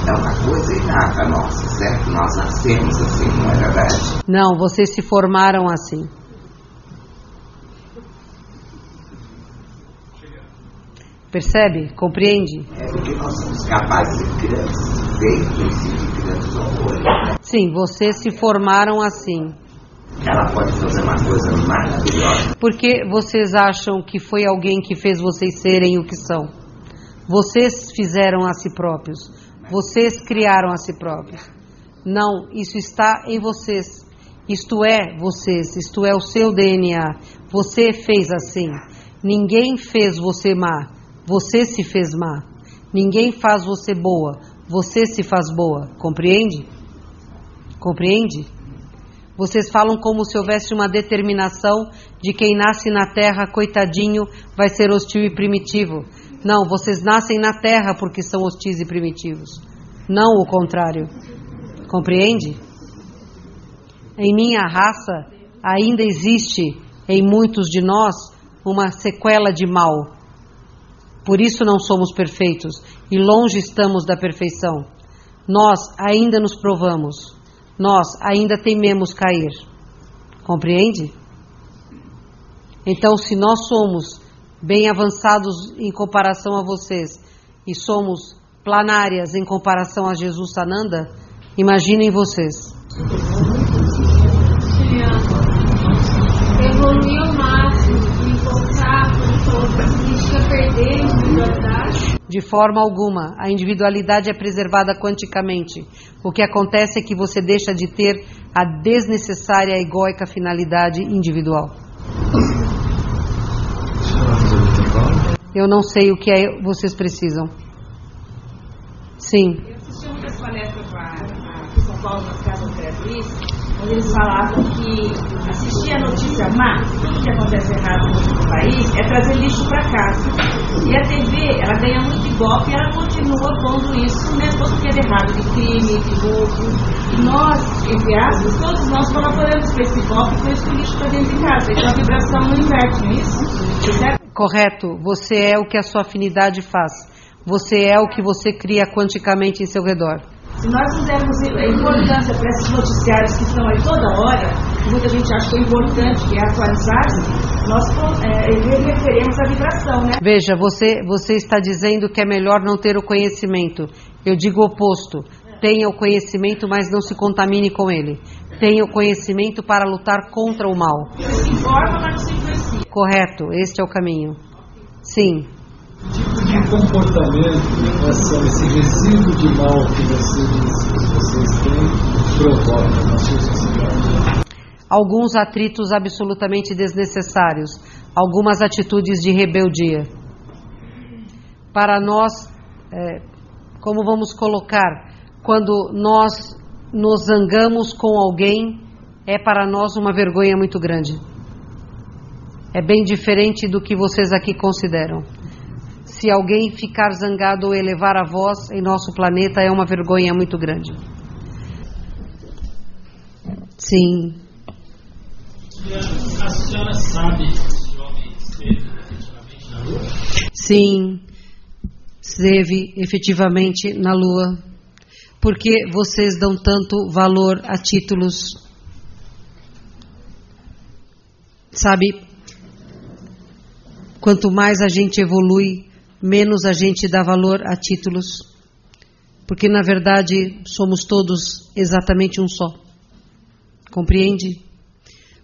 é uma coisa inata nossa, certo? Nós nascemos assim, não é verdade? Não, vocês se formaram assim. Percebe? Compreende? É porque nós somos capazes de grandes feitos e de grandes horrores. Sim, vocês se formaram assim. Ela pode fazer uma coisa maravilhosa. Porque vocês acham que foi alguém que fez vocês serem o que são? Vocês fizeram a si próprios. Vocês criaram a si próprios. Não, isso está em vocês. Isto é vocês, isto é o seu DNA. Você fez assim. Ninguém fez você má. Você se fez má. Ninguém faz você boa. Você se faz boa. Compreende? Compreende? Vocês falam como se houvesse uma determinação de quem nasce na terra, coitadinho, vai ser hostil e primitivo. Não, vocês nascem na terra porque são hostis e primitivos. Não o contrário. Compreende? Em minha raça ainda existe, em muitos de nós, uma sequela de mal. Por isso não somos perfeitos e longe estamos da perfeição. Nós ainda nos provamos. Nós ainda tememos cair. Compreende? Então, se nós somos bem avançados em comparação a vocês e somos planárias em comparação a Jesus Sananda, imaginem vocês. Evoluir ao máximo e voltar para a perder a individualidade? De forma alguma, a individualidade é preservada quanticamente. O que acontece é que você deixa de ter a desnecessária e egóica finalidade individual. Eu não sei o que vocês precisam. Sim. Eu assisti muitas palestras lá em São Paulo, nas casas Beatriz, onde eles falavam que assistir a notícia má, tudo que acontece errado no país, é trazer lixo para casa. E a TV, ela ganha muito ibope e ela continua pondo isso, mesmo que é errado, de crime, de roubo. E nós, entre aspas, todos nós colaboramos com esse ibope e com esse lixo para dentro de casa. Então a vibração não inverte, não é isso? Certo? Correto. Você é o que a sua afinidade faz. Você é o que você cria quanticamente em seu redor. Se nós não dermos importância para esses noticiários que estão aí toda hora, que muita gente acha que é importante, que é atualizar-se, nós referemos a vibração, né? Veja, você está dizendo que é melhor não ter o conhecimento. Eu digo o oposto. Tenha o conhecimento, mas não se contamine com ele. Tenha o conhecimento para lutar contra o mal. Você se informa, mas não se influencia. Correto, este é o caminho. Sim. Que tipo de comportamento, esse resíduo de mal que vocês têm, provoca na sua sociedade? Alguns atritos absolutamente desnecessários, algumas atitudes de rebeldia. Para nós, como vamos colocar, quando nós nos zangamos com alguém, é para nós uma vergonha muito grande. É bem diferente do que vocês aqui consideram. Se alguém ficar zangado ou elevar a voz em nosso planeta, é uma vergonha muito grande. Sim. A senhora sabe se o homem esteve efetivamente na Lua? Sim, esteve efetivamente na Lua. Por que vocês dão tanto valor a títulos? Sabe, quanto mais a gente evolui, menos a gente dá valor a títulos. Porque, na verdade, somos todos exatamente um só. Compreende?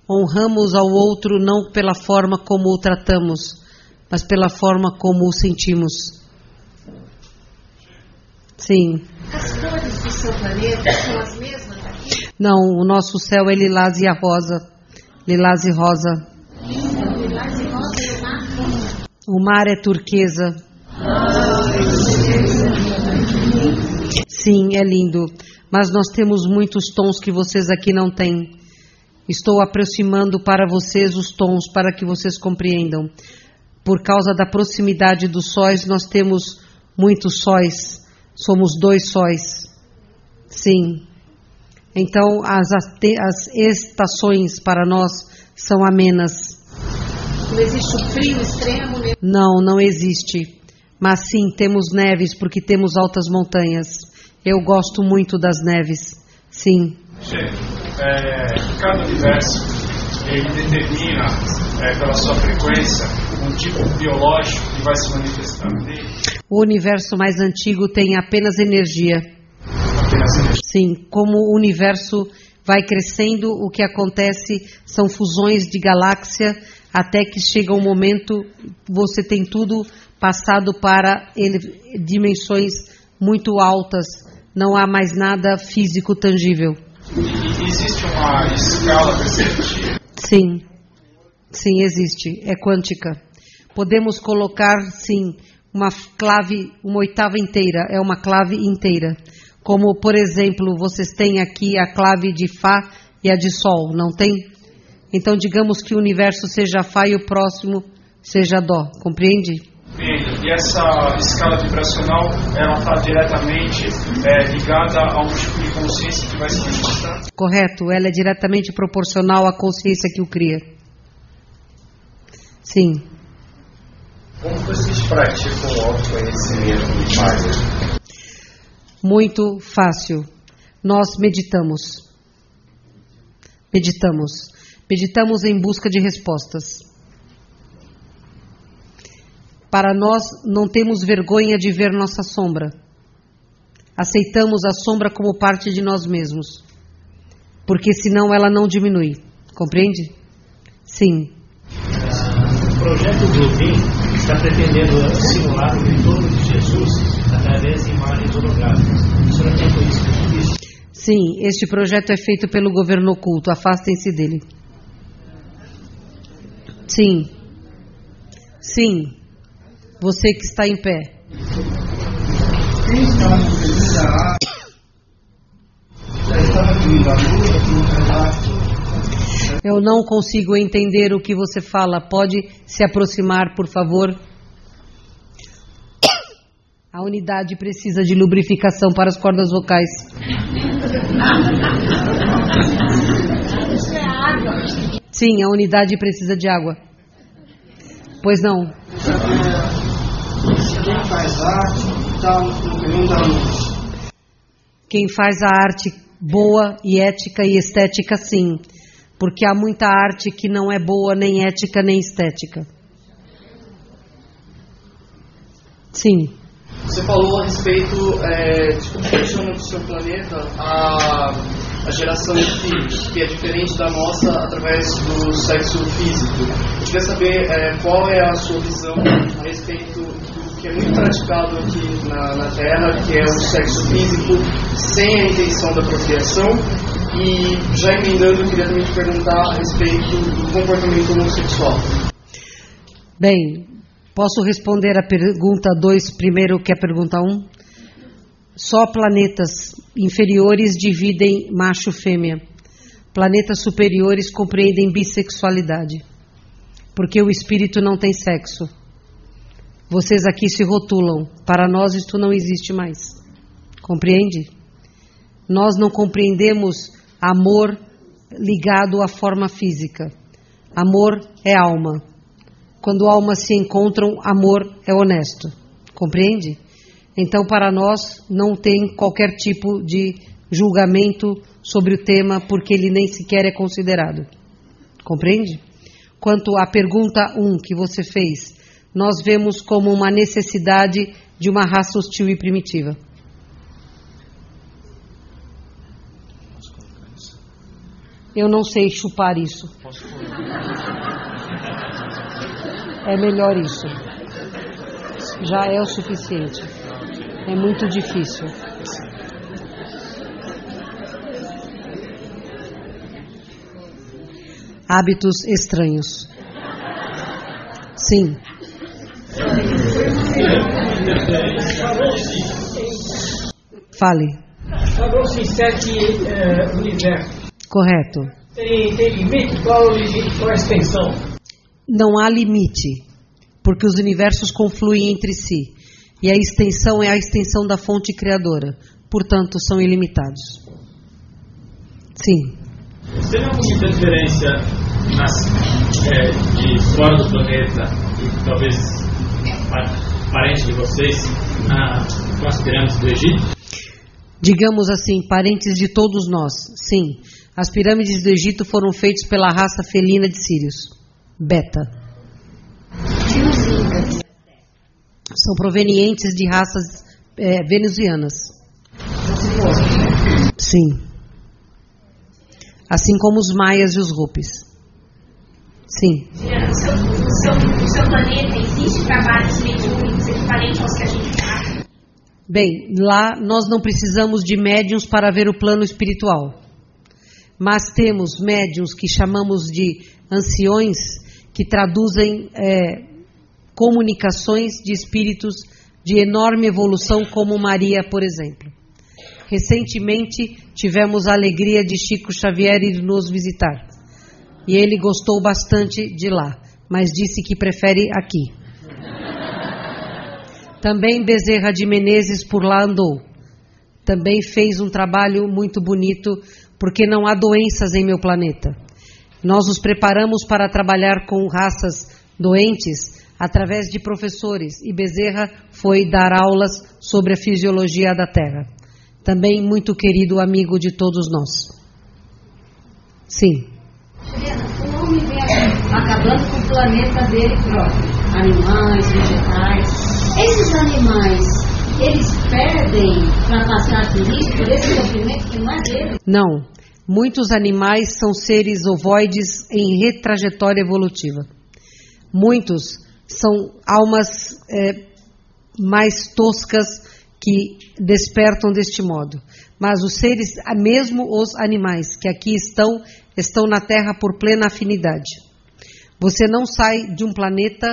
Honramos ao outro não pela forma como o tratamos, mas pela forma como o sentimos. Sim. As cores do seu planeta são as mesmas aqui? Não, o nosso céu é lilás e rosa. Lilás e rosa. Lilás e rosa e o mar? O mar é turquesa. Sim, é lindo. Mas nós temos muitos tons que vocês aqui não têm. Estou aproximando para vocês os tons para que vocês compreendam. Por causa da proximidade dos sóis, nós temos muitos sóis. Somos 2 sóis. Sim. Então, as estações para nós são amenas. Não existe o frio extremo? Não, não existe. Mas sim, temos neves porque temos altas montanhas. Eu gosto muito das neves. Sim. Cada universo, ele determina, pela sua frequência, um tipo biológico que vai se manifestar nele. O universo mais antigo tem apenas energia. Sim, como o universo vai crescendo, o que acontece são fusões de galáxia, até que chega um momento, você tem tudo passado para dimensões muito altas, não há mais nada físico tangível. E existe uma escala perceptível? Sim, sim, existe, é quântica. Podemos colocar, sim, uma clave, uma oitava inteira, é uma clave inteira. Como, por exemplo, vocês têm aqui a clave de Fá e a de Sol, não tem? Então, digamos que o universo seja Fá e o próximo seja Dó, compreende? E essa escala vibracional, ela está diretamente ligada a um tipo de consciência que vai se manifestar? Correto, ela é diretamente proporcional à consciência que o cria. Sim. Como vocês praticam o autoconhecimento de Wagner? Muito fácil. Nós meditamos. Meditamos em busca de respostas. Para nós, não temos vergonha de ver nossa sombra. Aceitamos a sombra como parte de nós mesmos. Porque senão ela não diminui. Compreende? Sim. O projeto Bluebeam está pretendendo simular o retorno de Jesus através de imagens holográficas. A senhora tem conhecimento disso? Sim, este projeto é feito pelo governo oculto. Afastem-se dele. Sim. Sim. Você que está em pé. Quem está no período da arte já está no período da lua, Eu não consigo entender o que você fala. Pode se aproximar, por favor? A unidade precisa de lubrificação para as cordas vocais. Isso é água. Sim, a unidade precisa de água. Pois não. quem faz arte está no período da luz. Quem faz a arte boa e ética e estética, sim. Porque há muita arte que não é boa, nem ética, nem estética. Sim. Você falou a respeito de como funciona no seu planeta a geração de filhos, que é diferente da nossa através do sexo físico. Eu queria saber qual é a sua visão a respeito do que é muito praticado aqui na Terra, que é o sexo físico sem a intenção da procriação. E já emendando, eu queria também te perguntar a respeito do comportamento homossexual. Bem, posso responder a pergunta 2 primeiro que a pergunta 1? Só planetas inferiores dividem macho e fêmea. Planetas superiores compreendem bissexualidade. Porque o espírito não tem sexo. Vocês aqui se rotulam. Para nós isto não existe mais. Compreende? Nós não compreendemos amor ligado à forma física. Amor é alma. Quando almas se encontram, amor é honesto. Compreende? Então, para nós, não tem qualquer tipo de julgamento sobre o tema, porque ele nem sequer é considerado. Compreende? Quanto à pergunta 1 que você fez, nós vemos como uma necessidade de uma raça hostil e primitiva. Eu não sei chupar isso. É melhor isso. Já é o suficiente. É muito difícil. Hábitos estranhos. Sim. Fale. Falou-se em 7 universos. Correto. Tem limite? Qual a extensão? Não há limite, porque os universos confluem entre si. E a extensão é a extensão da fonte criadora. Portanto, são ilimitados. Sim. Você vê alguma interferência de fora do planeta e talvez parentes de vocês com as pirâmides do Egito? Digamos assim, parentes de todos nós, sim. As pirâmides do Egito foram feitas pela raça felina de Sírios, Beta. São provenientes de raças venusianas. Sim. Assim como os maias e os Hopis. Sim. O seu planeta existe trabalhos mediúnicos equivalentes aos que a gente faz? Bem, lá nós não precisamos de médiuns para ver o plano espiritual. Mas temos médiuns que chamamos de anciões, que traduzem comunicações de espíritos de enorme evolução, como Maria, por exemplo. Recentemente tivemos a alegria de Chico Xavier ir nos visitar. E ele gostou bastante de lá, mas disse que prefere aqui. Também Bezerra de Menezes por lá andou. Também fez um trabalho muito bonito, porque não há doenças em meu planeta. Nós nos preparamos para trabalhar com raças doentes através de professores, e Bezerra foi dar aulas sobre a fisiologia da Terra. Também muito querido amigo de todos nós. Sim. O homem vem acabando com o planeta dele próprio. Animais, vegetais. Esses animais, eles perdem para passar por isso, por esse sofrimento que não é deles? Não. Muitos animais são seres ovoides em retrajetória evolutiva. Muitos são almas mais toscas que despertam deste modo. Mas os seres, mesmo os animais que aqui estão na Terra por plena afinidade. Você não sai de um planeta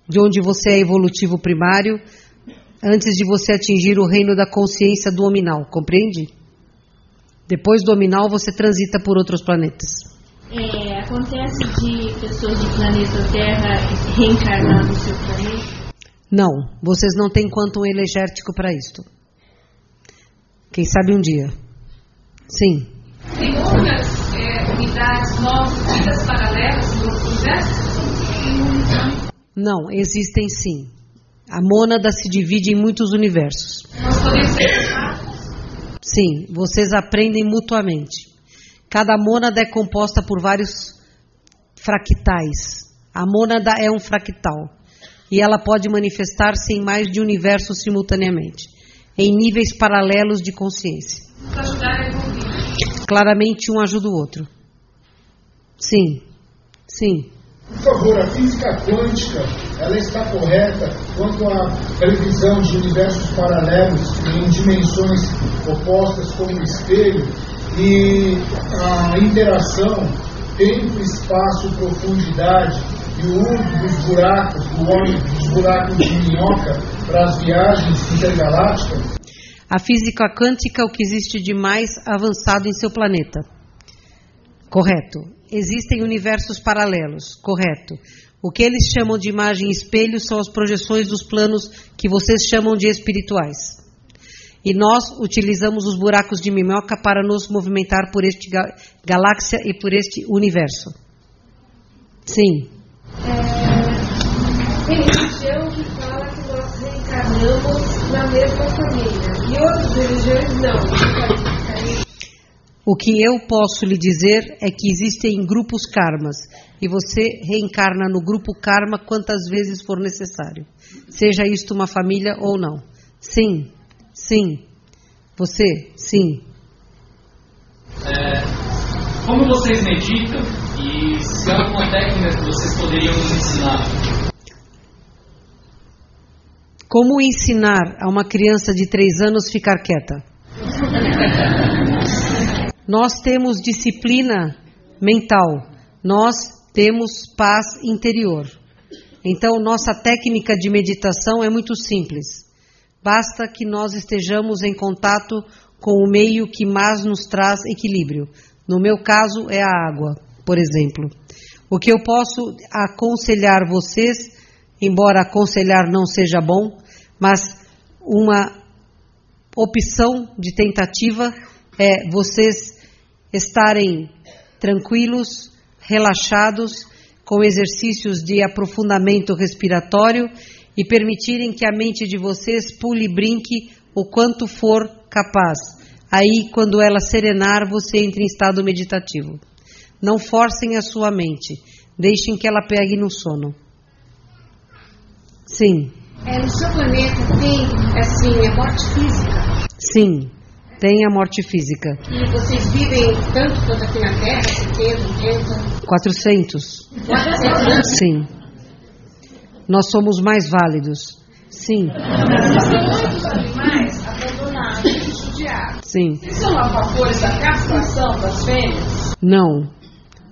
de onde você é evolutivo primário antes de você atingir o reino da consciência do hominal, compreende? Depois do hominal você transita por outros planetas. Acontece de pessoas de planeta Terra reencarnar no seu planeta? Não, vocês não têm quantum energético para isto. Quem sabe um dia. Sim. Tem outras unidades novas, vidas paralelas em outros universos? Não, existem sim. A mônada se divide em muitos universos. Nós podemos ser separados? Sim, vocês aprendem mutuamente. Cada mônada é composta por vários fractais. A mônada é um fractal. E ela pode manifestar-se em mais de um universo simultaneamente, em níveis paralelos de consciência. Nos ajudar a evoluir. Claramente um ajuda o outro. Sim, sim. Por favor, a física quântica, ela está correta quanto à previsão de universos paralelos em dimensões opostas como o espelho e a interação, tempo, espaço, profundidade e o uso dos buracos, dos buracos de minhoca para as viagens intergalácticas? A física quântica é o que existe de mais avançado em seu planeta. Correto. Existem universos paralelos. Correto. O que eles chamam de imagem espelho são as projeções dos planos que vocês chamam de espirituais. E nós utilizamos os buracos de minhoca para nos movimentar por este galáxia e por este universo. Sim. Tem religião que fala que nós reencarnamos na mesma família. E outras religiões não. O que eu posso lhe dizer é que existem grupos karmas. E você reencarna no grupo karma quantas vezes for necessário. Seja isto uma família ou não. Sim. Sim. Você? Sim. Como vocês meditam e se há alguma técnica que vocês poderiam nos ensinar? Como ensinar a uma criança de 3 anos ficar quieta? Nós temos disciplina mental, nós temos paz interior. Então, nossa técnica de meditação é muito simples. Basta que nós estejamos em contato com o meio que mais nos traz equilíbrio. No meu caso, é a água, por exemplo. O que eu posso aconselhar vocês, embora aconselhar não seja bom, mas uma opção de tentativa é vocês estarem tranquilos, relaxados, com exercícios de aprofundamento respiratório e permitirem que a mente de vocês pule e brinque o quanto for capaz. Aí, quando ela serenar, você entra em estado meditativo. Não forcem a sua mente, deixem que ela pegue no sono. Sim. No seu planeta tem, assim, a morte física? Sim, tem a morte física. E vocês vivem tanto quanto aqui na Terra, 70, 80? 400. 400? Sim. Nós somos mais válidos. Sim. Muitos animais abandonados, judiados. Sim. Vocês são a favor da castração das fêmeas? Não.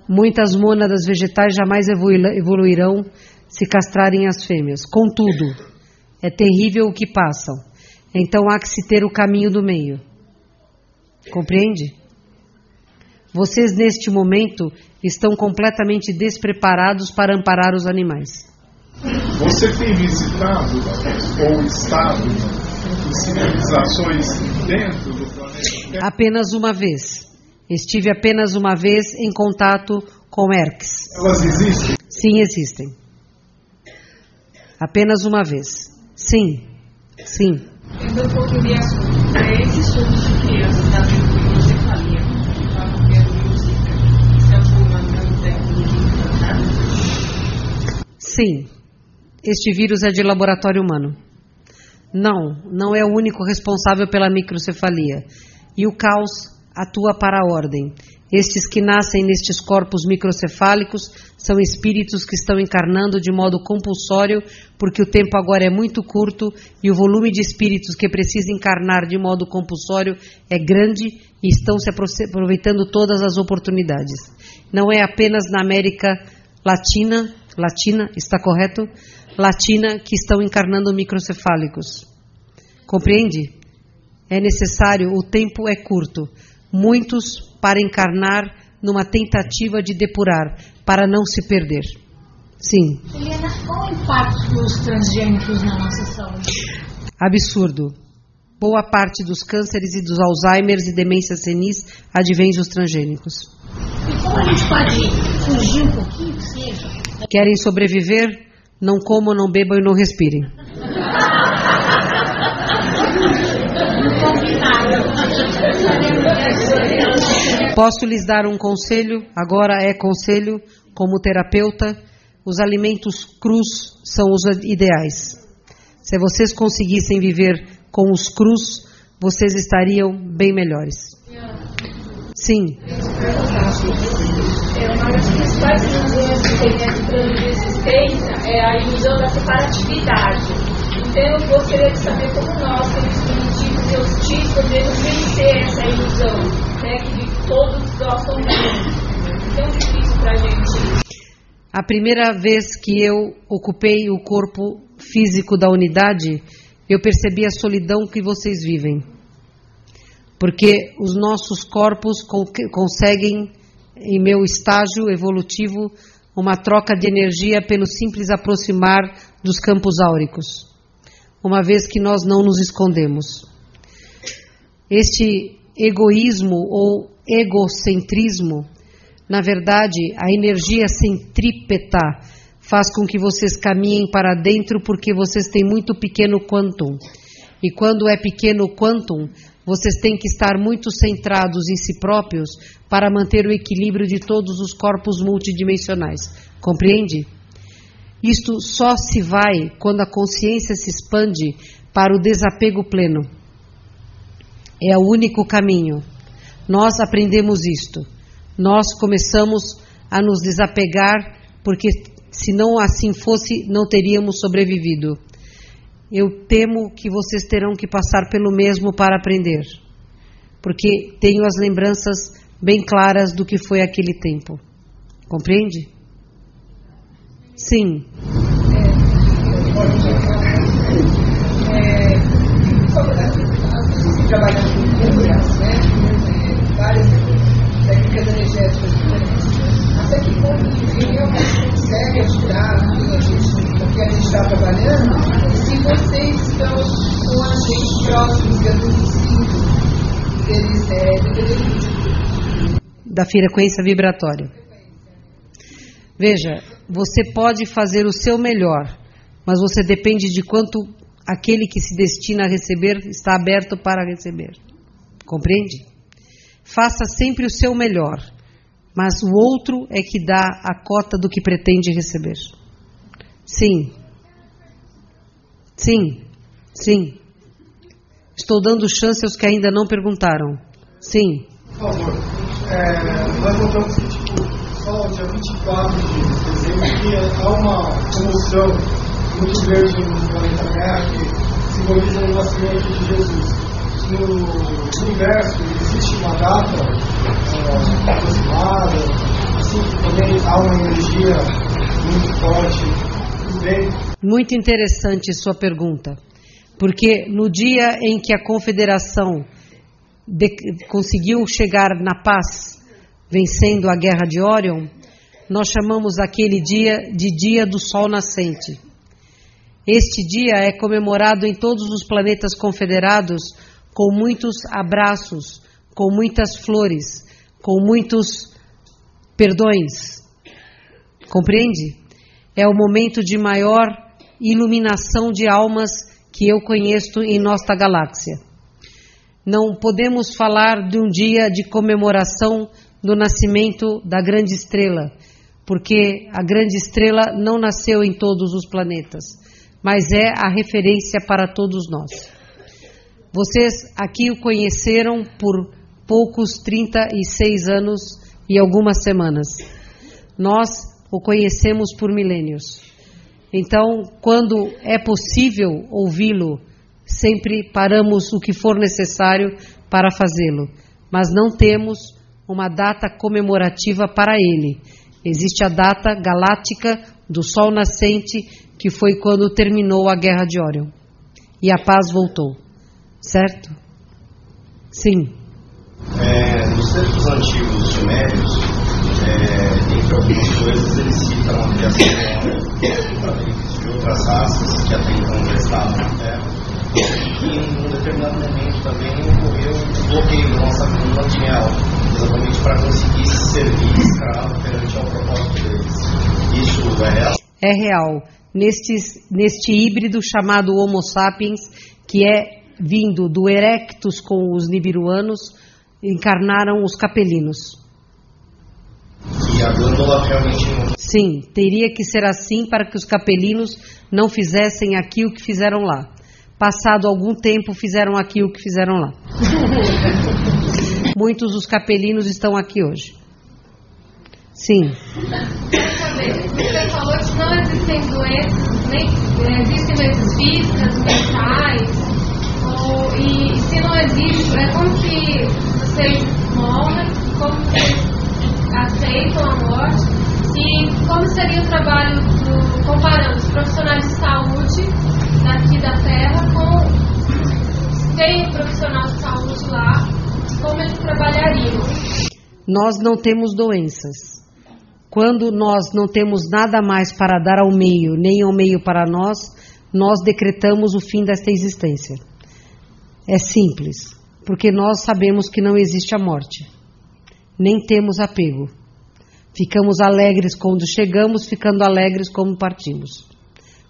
Muitas mônadas vegetais jamais evoluirão se castrarem as fêmeas. Contudo, é terrível o que passam. Então há que se ter o caminho do meio. Compreende? Vocês, neste momento, estão completamente despreparados para amparar os animais. Você tem visitado ou estado em civilizações dentro do planeta? Apenas uma vez. Estive apenas uma vez em contato com Erx. Elas existem? Sim, existem. Apenas uma vez. Sim. Sim. Então, um pouquinho de assunto. Esses estudos de crianças da microcefalia, que falam que é música, estão formando técnica. Sim. Este vírus é de laboratório humano. Não é o único responsável pela microcefalia. E o caos atua para a ordem. Estes que nascem nestes corpos microcefálicos são espíritos que estão encarnando de modo compulsório, porque o tempo agora é muito curto e o volume de espíritos que precisa encarnar de modo compulsório é grande e estão se aproveitando todas as oportunidades. Não é apenas na América Latina, está correto? Latina, que estão encarnando microcefálicos. Compreende? É necessário, o tempo é curto. Muitos para encarnar numa tentativa de depurar, para não se perder. Sim. Helena, qual é o impacto dos transgênicos na nossa saúde? Absurdo. Boa parte dos cânceres e dos Alzheimers e demências senis advém dos transgênicos. E como a gente pode fugir um pouquinho, que seja? Querem sobreviver? Não comam, não bebam e não respirem. Posso lhes dar um conselho, agora é conselho, como terapeuta, os alimentos crus são os ideais. Se vocês conseguissem viver com os crus, vocês estariam bem melhores. Sim. Uma das principais ilusões que tem nesse plano de existência é a ilusão da separatividade. Então eu gostaria de saber como nós, como espiritistas e hostis, podemos vencer essa ilusão, né, que todos nós somos tão difícil para a gente. A primeira vez que eu ocupei o corpo físico da unidade, eu percebi a solidão que vocês vivem. Porque os nossos corpos conseguem, em meu estágio evolutivo, uma troca de energia pelo simples aproximar dos campos áuricos, uma vez que nós não nos escondemos. Este egoísmo ou egocentrismo, na verdade, a energia centrípeta faz com que vocês caminhem para dentro porque vocês têm muito pequeno quantum. E quando é pequeno quantum, vocês têm que estar muito centrados em si próprios para manter o equilíbrio de todos os corpos multidimensionais. Compreende? Isto só se vai quando a consciência se expande para o desapego pleno. É o único caminho. Nós aprendemos isto. nós começamos a nos desapegar, porque se não assim fosse, não teríamos sobrevivido. Eu temo que vocês terão que passar pelo mesmo para aprender, porque tenho as lembranças bem claras do que foi aquele tempo. Compreende? Sim. Trabalhando com curas, né? Várias técnicas energéticas diferentes. Até que ponto que realmente consegue ajudar o que a gente está trabalhando, e se vocês estão com a gente próximos, da frequência vibratória. Veja, você pode fazer o seu melhor, mas você depende de quanto aquele que se destina a receber está aberto para receber. Compreende? Faça sempre o seu melhor, mas o outro é que dá a cota do que pretende receber. Sim. Sim. Sim. Estou dando chance aos que ainda não perguntaram. Sim. Por favor. Nós notamos que, só dia 24 de dezembro, que há uma comoção muito grande no planeta Terra que simboliza o nascimento de Jesus. No universo existe uma data aproximada, assim que também há uma energia muito forte. Tudo bem? Muito interessante sua pergunta, porque no dia em que a Confederação conseguiu chegar na paz, vencendo a Guerra de Órion, nós chamamos aquele dia de Dia do Sol Nascente. Este dia é comemorado em todos os planetas confederados com muitos abraços, com muitas flores, com muitos perdões. Compreende? É o momento de maior iluminação de almas que eu conheço em nossa galáxia. Não podemos falar de um dia de comemoração do nascimento da grande estrela, porque a grande estrela não nasceu em todos os planetas, mas é a referência para todos nós. Vocês aqui o conheceram por poucos 36 anos e algumas semanas. Nós o conhecemos por milênios. Então, quando é possível ouvi-lo, sempre paramos o que for necessário para fazê-lo. Mas não temos uma data comemorativa para ele. Existe a data galáctica do Sol Nascente, que foi quando terminou a Guerra de Órion. E a paz voltou. Certo? Sim. Nos textos antigos sumérios, entre algumas coisas, eles citam a criação de outras raças que até então estavam na Terra, e em um determinado momento também ocorreu um bloqueio da nossa coluna lineal, exatamente para conseguir servir escravo perante ao propósito deles. Isso é real? É real. Neste híbrido chamado Homo sapiens, que é vindo do Erectus com os nibiruanos, encarnaram os capelinos. E a glândula realmente não... Sim, teria que ser assim para que os capelinos não fizessem aqui o que fizeram lá. Passado algum tempo, fizeram aqui o que fizeram lá. Muitos dos capelinos estão aqui hoje. Sim. Você falou que não existem doenças, nem existem doenças físicas, mentais. E se não existe, é como que vocês morrem, como vocês aceitam a morte, e como seria o trabalho, comparando os profissionais de saúde daqui da Terra com tem um profissional de saúde lá, como eles trabalhariam? Nós não temos doenças. Quando nós não temos nada mais para dar ao meio, nem ao meio para nós, nós decretamos o fim desta existência. É simples, porque nós sabemos que não existe a morte. Nem temos apego. Ficamos alegres quando chegamos, ficando alegres como partimos.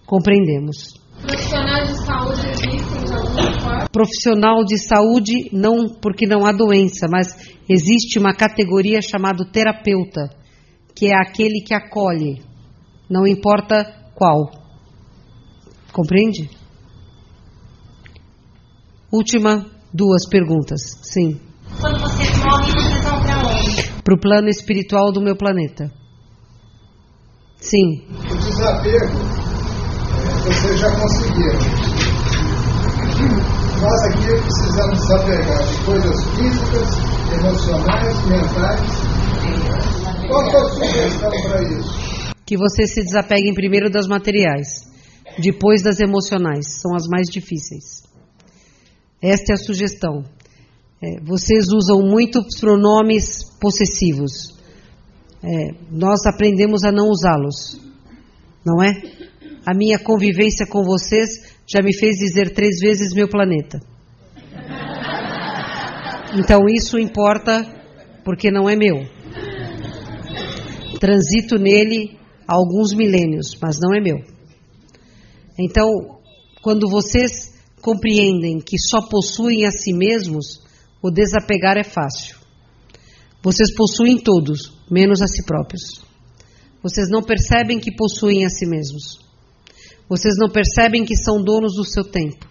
Compreendemos. Profissionais de saúde existem de alguma forma? Profissional de saúde, não, porque não há doença, mas existe uma categoria chamada terapeuta, que é aquele que acolhe, não importa qual. Compreende? Última 2 perguntas. Sim. Quando vocês morrem, vocês vão para onde? para o plano espiritual do meu planeta. Sim. O desapego, vocês já conseguiram. Nós aqui precisamos desapegar de coisas físicas, emocionais, mentais. Qual é a sugestão para isso? Que vocês se desapeguem primeiro das materiais, depois das emocionais, são as mais difíceis. Esta é a sugestão. Vocês usam muitos pronomes possessivos. Nós aprendemos a não usá-los, não é? A minha convivência com vocês já me fez dizer 3 vezes meu planeta. Então isso importa porque não é meu. Transito nele há alguns milênios, mas não é meu. Então, quando vocês compreendem que só possuem a si mesmos, o desapegar é fácil. Vocês possuem todos, menos a si próprios. Vocês não percebem que possuem a si mesmos. Vocês não percebem que são donos do seu tempo.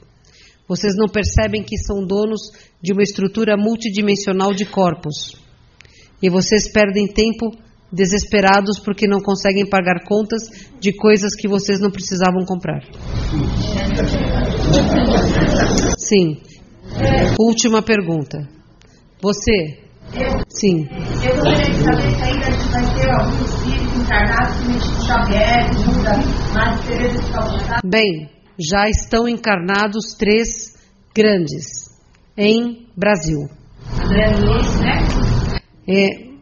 Vocês não percebem que são donos de uma estrutura multidimensional de corpos. E vocês perdem tempo desesperados porque não conseguem pagar contas de coisas que vocês não precisavam comprar. Sim. Última pergunta. Você? Sim. Eu gostaria de saber se ainda a gente vai ter algum espírito encarnado que tipo Xavier, Buda, Madre Teresa de Calcutá. Bem, já estão encarnados 3 grandes em Brasil. André Luiz, né?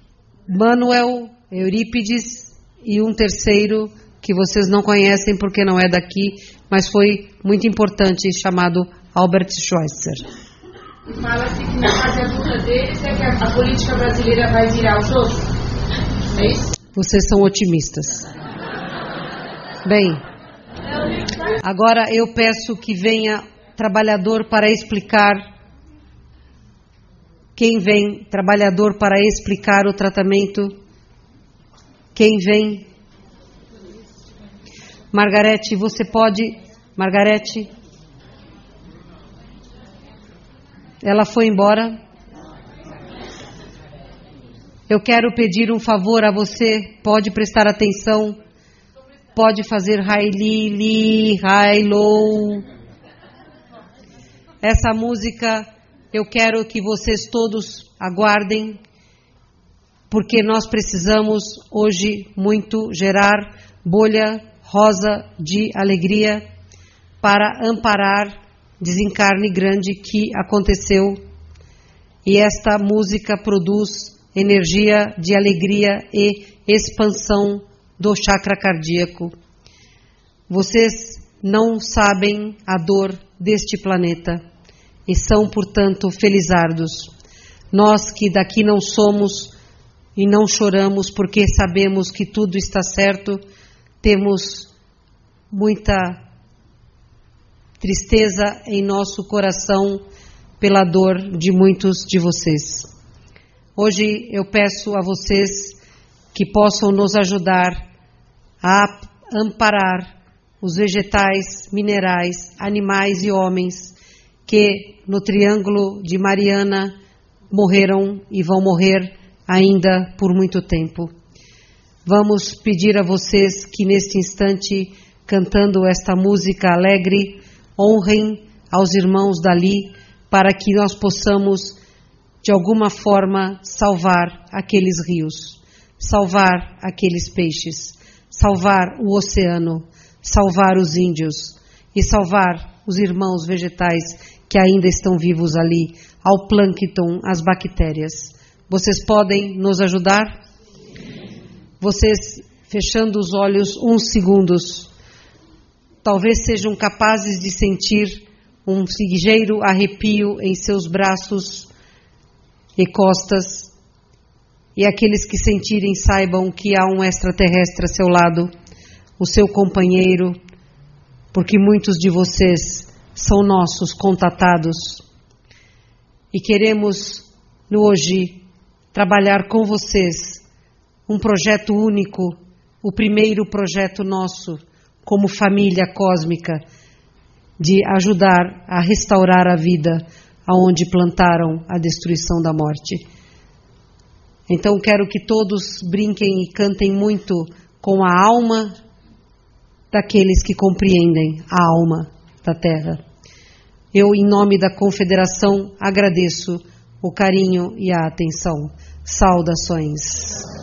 Manuel, Eurípides e um terceiro que vocês não conhecem porque não é daqui, mas foi muito importante, chamado Albert Schweitzer. E fala-se que na fase adulta deles é que a política brasileira vai virar os outros. É isso? Vocês são otimistas. Bem, agora eu peço que venha trabalhador para explicar. Quem vem, trabalhador, para explicar o tratamento? Quem vem? Margarete, você pode... Margarete? Ela foi embora? Eu quero pedir um favor a você. Pode prestar atenção? Pode fazer hi-li, li, hi-low. Essa música... Eu quero que vocês todos aguardem, porque nós precisamos hoje muito gerar bolha rosa de alegria para amparar desencarne grande que aconteceu. E esta música produz energia de alegria e expansão do chakra cardíaco. Vocês não sabem a dor deste planeta. E são, portanto, felizardos. Nós que daqui não somos e não choramos porque sabemos que tudo está certo, temos muita tristeza em nosso coração pela dor de muitos de vocês. Hoje eu peço a vocês que possam nos ajudar a amparar os vegetais, minerais, animais e homens que no Triângulo de Mariana morreram e vão morrer ainda por muito tempo. Vamos pedir a vocês que neste instante, cantando esta música alegre, honrem aos irmãos dali para que nós possamos, de alguma forma, salvar aqueles rios, salvar aqueles peixes, salvar o oceano, salvar os índios e salvar os irmãos vegetais que ainda estão vivos ali, ao plâncton, às bactérias. Vocês podem nos ajudar? Vocês, fechando os olhos uns segundos, talvez sejam capazes de sentir um ligeiro arrepio em seus braços e costas, e aqueles que sentirem saibam que há um extraterrestre a seu lado, o seu companheiro, porque muitos de vocês são nossos contatados e queremos hoje trabalhar com vocês um projeto único, o primeiro projeto nosso como família cósmica de ajudar a restaurar a vida aonde plantaram a destruição da morte. Então quero que todos brinquem e cantem muito com a alma daqueles que compreendem a alma da Terra. Eu, em nome da Confederação, agradeço o carinho e a atenção. Saudações.